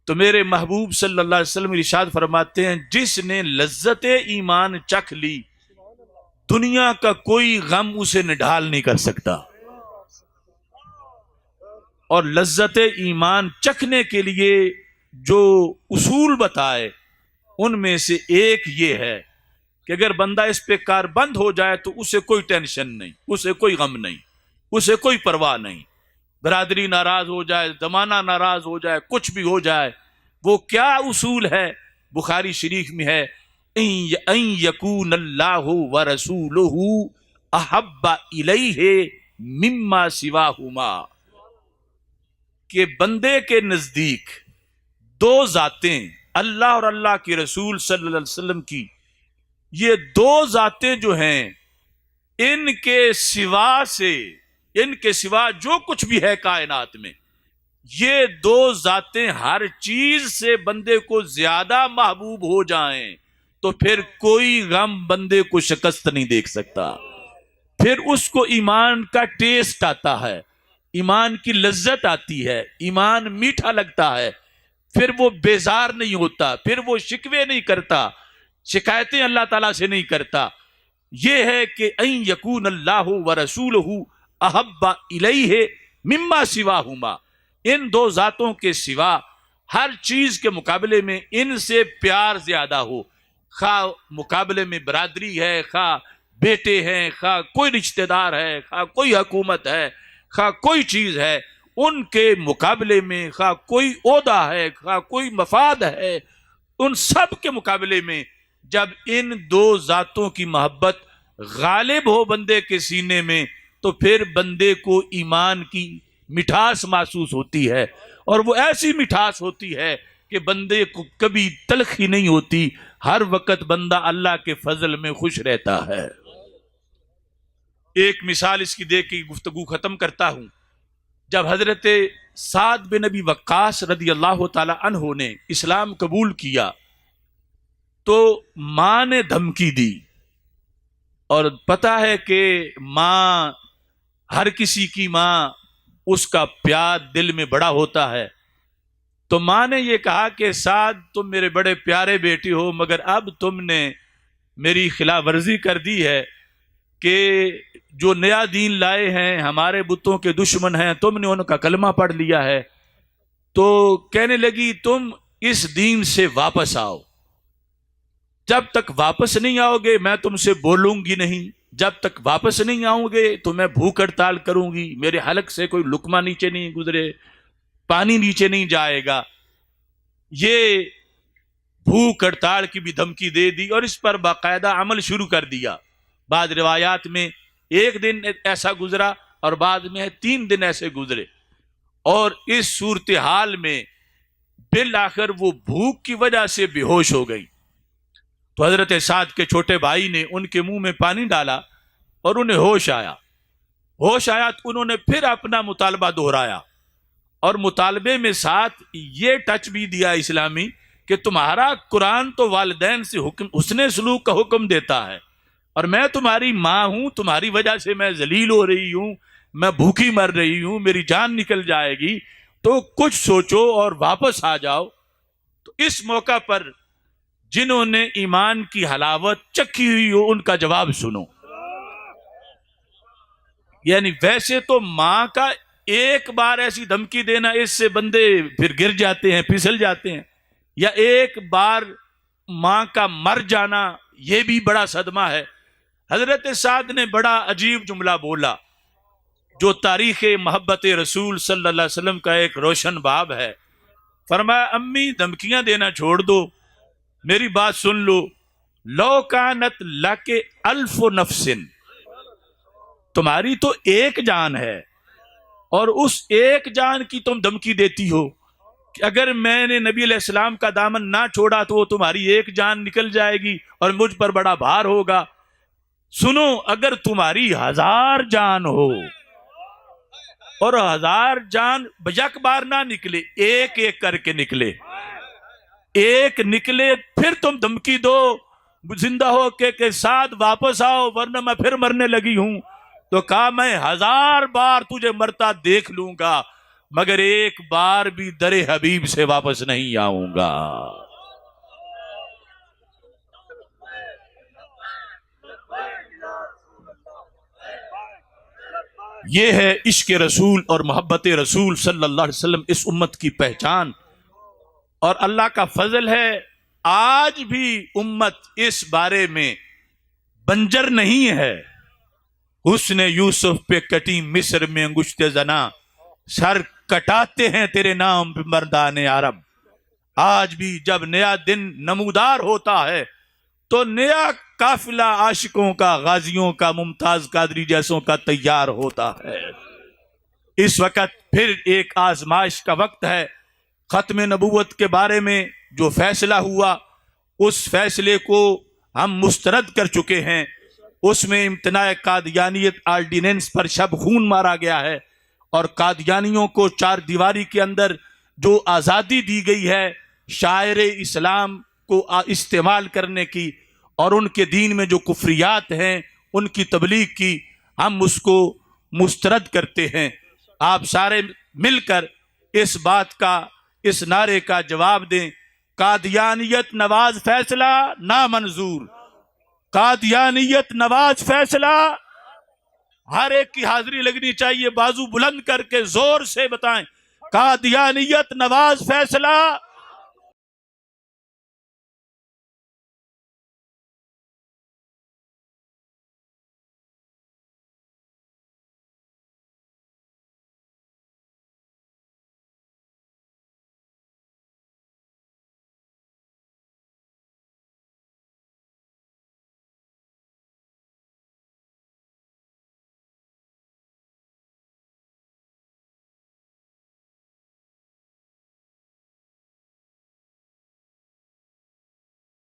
تو میرے محبوب صلی اللہ علیہ وسلم ارشاد فرماتے ہیں، جس نے لذت ایمان چکھ لی، دنیا کا کوئی غم اسے نڈھال نہیں کر سکتا۔ اور لذت ایمان چکھنے کے لیے جو اصول بتائے ان میں سے ایک یہ ہے کہ اگر بندہ اس پہ کار بند ہو جائے تو اسے کوئی ٹینشن نہیں، اسے کوئی غم نہیں، اسے کوئی پرواہ نہیں، برادری ناراض ہو جائے، زمانہ ناراض ہو جائے، کچھ بھی ہو جائے، وہ کیا اصول ہے؟ بخاری شریف میں ہے ان یکون اللہ ورسولہ احب الیہ مما سواہما، کہ بندے کے نزدیک دو ذاتیں، اللہ اور اللہ کے رسول صلی اللہ علیہ وسلم کی، یہ دو ذاتیں جو ہیں، ان کے سوا جو کچھ بھی ہے کائنات میں، یہ دو ذاتیں ہر چیز سے بندے کو زیادہ محبوب ہو جائیں تو پھر کوئی غم بندے کو شکست نہیں دیکھ سکتا، پھر اس کو ایمان کا ٹیسٹ آتا ہے، ایمان کی لذت آتی ہے، ایمان میٹھا لگتا ہے، پھر وہ بیزار نہیں ہوتا، پھر وہ شکوے نہیں کرتا، شکایتیں اللہ تعالیٰ سے نہیں کرتا۔ یہ ہے کہ ان یکون اللہ ورسولہ احب الیہ مما سواہما، ان دو ذاتوں کے سوا ہر چیز کے مقابلے میں ان سے پیار زیادہ ہو، خواہ مقابلے میں برادری ہے، خواہ بیٹے ہیں، خواہ کوئی رشتہ دار ہے، خواہ کوئی حکومت ہے، خواہ کوئی چیز ہے، ان کے مقابلے میں خواہ کوئی عہدہ ہے، خواہ کوئی مفاد ہے، ان سب کے مقابلے میں جب ان دو ذاتوں کی محبت غالب ہو بندے کے سینے میں تو پھر بندے کو ایمان کی مٹھاس محسوس ہوتی ہے، اور وہ ایسی مٹھاس ہوتی ہے کہ بندے کو کبھی تلخی نہیں ہوتی، ہر وقت بندہ اللہ کے فضل میں خوش رہتا ہے۔ ایک مثال اس کی دے کے گفتگو ختم کرتا ہوں۔ جب حضرت سعد بن ابی وقاص رضی اللہ تعالی عنہ نے اسلام قبول کیا تو ماں نے دھمکی دی، اور پتہ ہے کہ ماں، ہر کسی کی ماں، اس کا پیار دل میں بڑا ہوتا ہے، تو ماں نے یہ کہا کہ سعد تم میرے بڑے پیارے بیٹے ہو، مگر اب تم نے میری خلاف ورزی کر دی ہے کہ جو نیا دین لائے ہیں، ہمارے بتوں کے دشمن ہیں، تم نے ان کا کلمہ پڑھ لیا ہے، تو کہنے لگی تم اس دین سے واپس آؤ، جب تک واپس نہیں آؤ گے میں تم سے بولوں گی نہیں، جب تک واپس نہیں آؤں گے تو میں بھوک ہڑتال کروں گی، میرے حلق سے کوئی لقمہ نیچے نہیں گزرے، پانی نیچے نہیں جائے گا۔ یہ بھوک ہڑتال کی بھی دھمکی دے دی اور اس پر باقاعدہ عمل شروع کر دیا۔ بعض روایات میں ایک دن ایسا گزرا اور بعد میں 3 دن ایسے گزرے، اور اس صورتحال میں بالآخر وہ بھوک کی وجہ سے بے ہوش ہو گئی۔ تو حضرت سعد کے چھوٹے بھائی نے ان کے منہ میں پانی ڈالا اور انہیں ہوش آیا تو انہوں نے پھر اپنا مطالبہ دہرایا، اور مطالبے میں ساتھ یہ ٹچ بھی دیا اسلامی کہ تمہارا قرآن تو والدین سے حسن سلوک کا حکم دیتا ہے، اور میں تمہاری ماں ہوں، تمہاری وجہ سے میں ذلیل ہو رہی ہوں، میں بھوکی مر رہی ہوں، میری جان نکل جائے گی، تو کچھ سوچو اور واپس آ جاؤ۔ تو اس موقع پر جنہوں نے ایمان کی حلاوت چکھی ہوئی ہو ان کا جواب سنو۔ یعنی ویسے تو ماں کا ایک بار ایسی دھمکی دینا، اس سے بندے پھر گر جاتے ہیں، پھسل جاتے ہیں، یا ایک بار ماں کا مر جانا یہ بھی بڑا صدمہ ہے۔ حضرت سعد نے بڑا عجیب جملہ بولا جو تاریخ محبت رسول صلی اللہ علیہ وسلم کا ایک روشن باب ہے۔ فرمایا امی دھمکیاں دینا چھوڑ دو، میری بات سن لو، لو کانت لک الف نفس، تمہاری تو ایک جان ہے اور اس ایک جان کی تم دھمکی دیتی ہو کہ اگر میں نے نبی علیہ السلام کا دامن نہ چھوڑا تو وہ تمہاری ایک جان نکل جائے گی اور مجھ پر بڑا بھار ہوگا۔ سنو، اگر تمہاری 1000 جان ہو اور 1000 جان یک بار نہ نکلے، ایک ایک کر کے نکلے، ایک نکلے، پھر تم دھمکی دو زندہ ہو کہ ساتھ واپس آؤ ورنہ میں پھر مرنے لگی ہوں، تو کہا میں 1000 بار تجھے مرتا دیکھ لوں گا مگر ایک بار بھی در حبیب سے واپس نہیں آؤں گا۔ یہ ہے عشق رسول اور محبت رسول صلی اللہ علیہ وسلم، اس امت کی پہچان، اور اللہ کا فضل ہے آج بھی امت اس بارے میں بنجر نہیں ہے. حسن یوسف پہ کٹی مصر میں انگشت زنا، سر کٹاتے ہیں تیرے نام پہ مردان عرب. آج بھی جب نیا دن نمودار ہوتا ہے تو نیا قافلہ عاشقوں کا، غازیوں کا، ممتاز قادری جیسوں کا تیار ہوتا ہے. اس وقت پھر ایک آزمائش کا وقت ہے. ختم نبوت کے بارے میں جو فیصلہ ہوا اس فیصلے کو ہم مسترد کر چکے ہیں. اس میں امتناع قادیانیت آرڈیننس پر شب خون مارا گیا ہے، اور قادیانیوں کو چار دیواری کے اندر جو آزادی دی گئی ہے شاعر اسلام کو استعمال کرنے کی اور ان کے دین میں جو کفریات ہیں ان کی تبلیغ کی، ہم اس کو مسترد کرتے ہیں. آپ سارے مل کر اس بات کا، اس نعرے کا جواب دیں: قادیانیت نواز فیصلہ نامنظور. قادیانیت نواز فیصلہ. ہر ایک کی حاضری لگنی چاہیے، بازو بلند کر کے زور سے بتائیں: قادیانیت نواز فیصلہ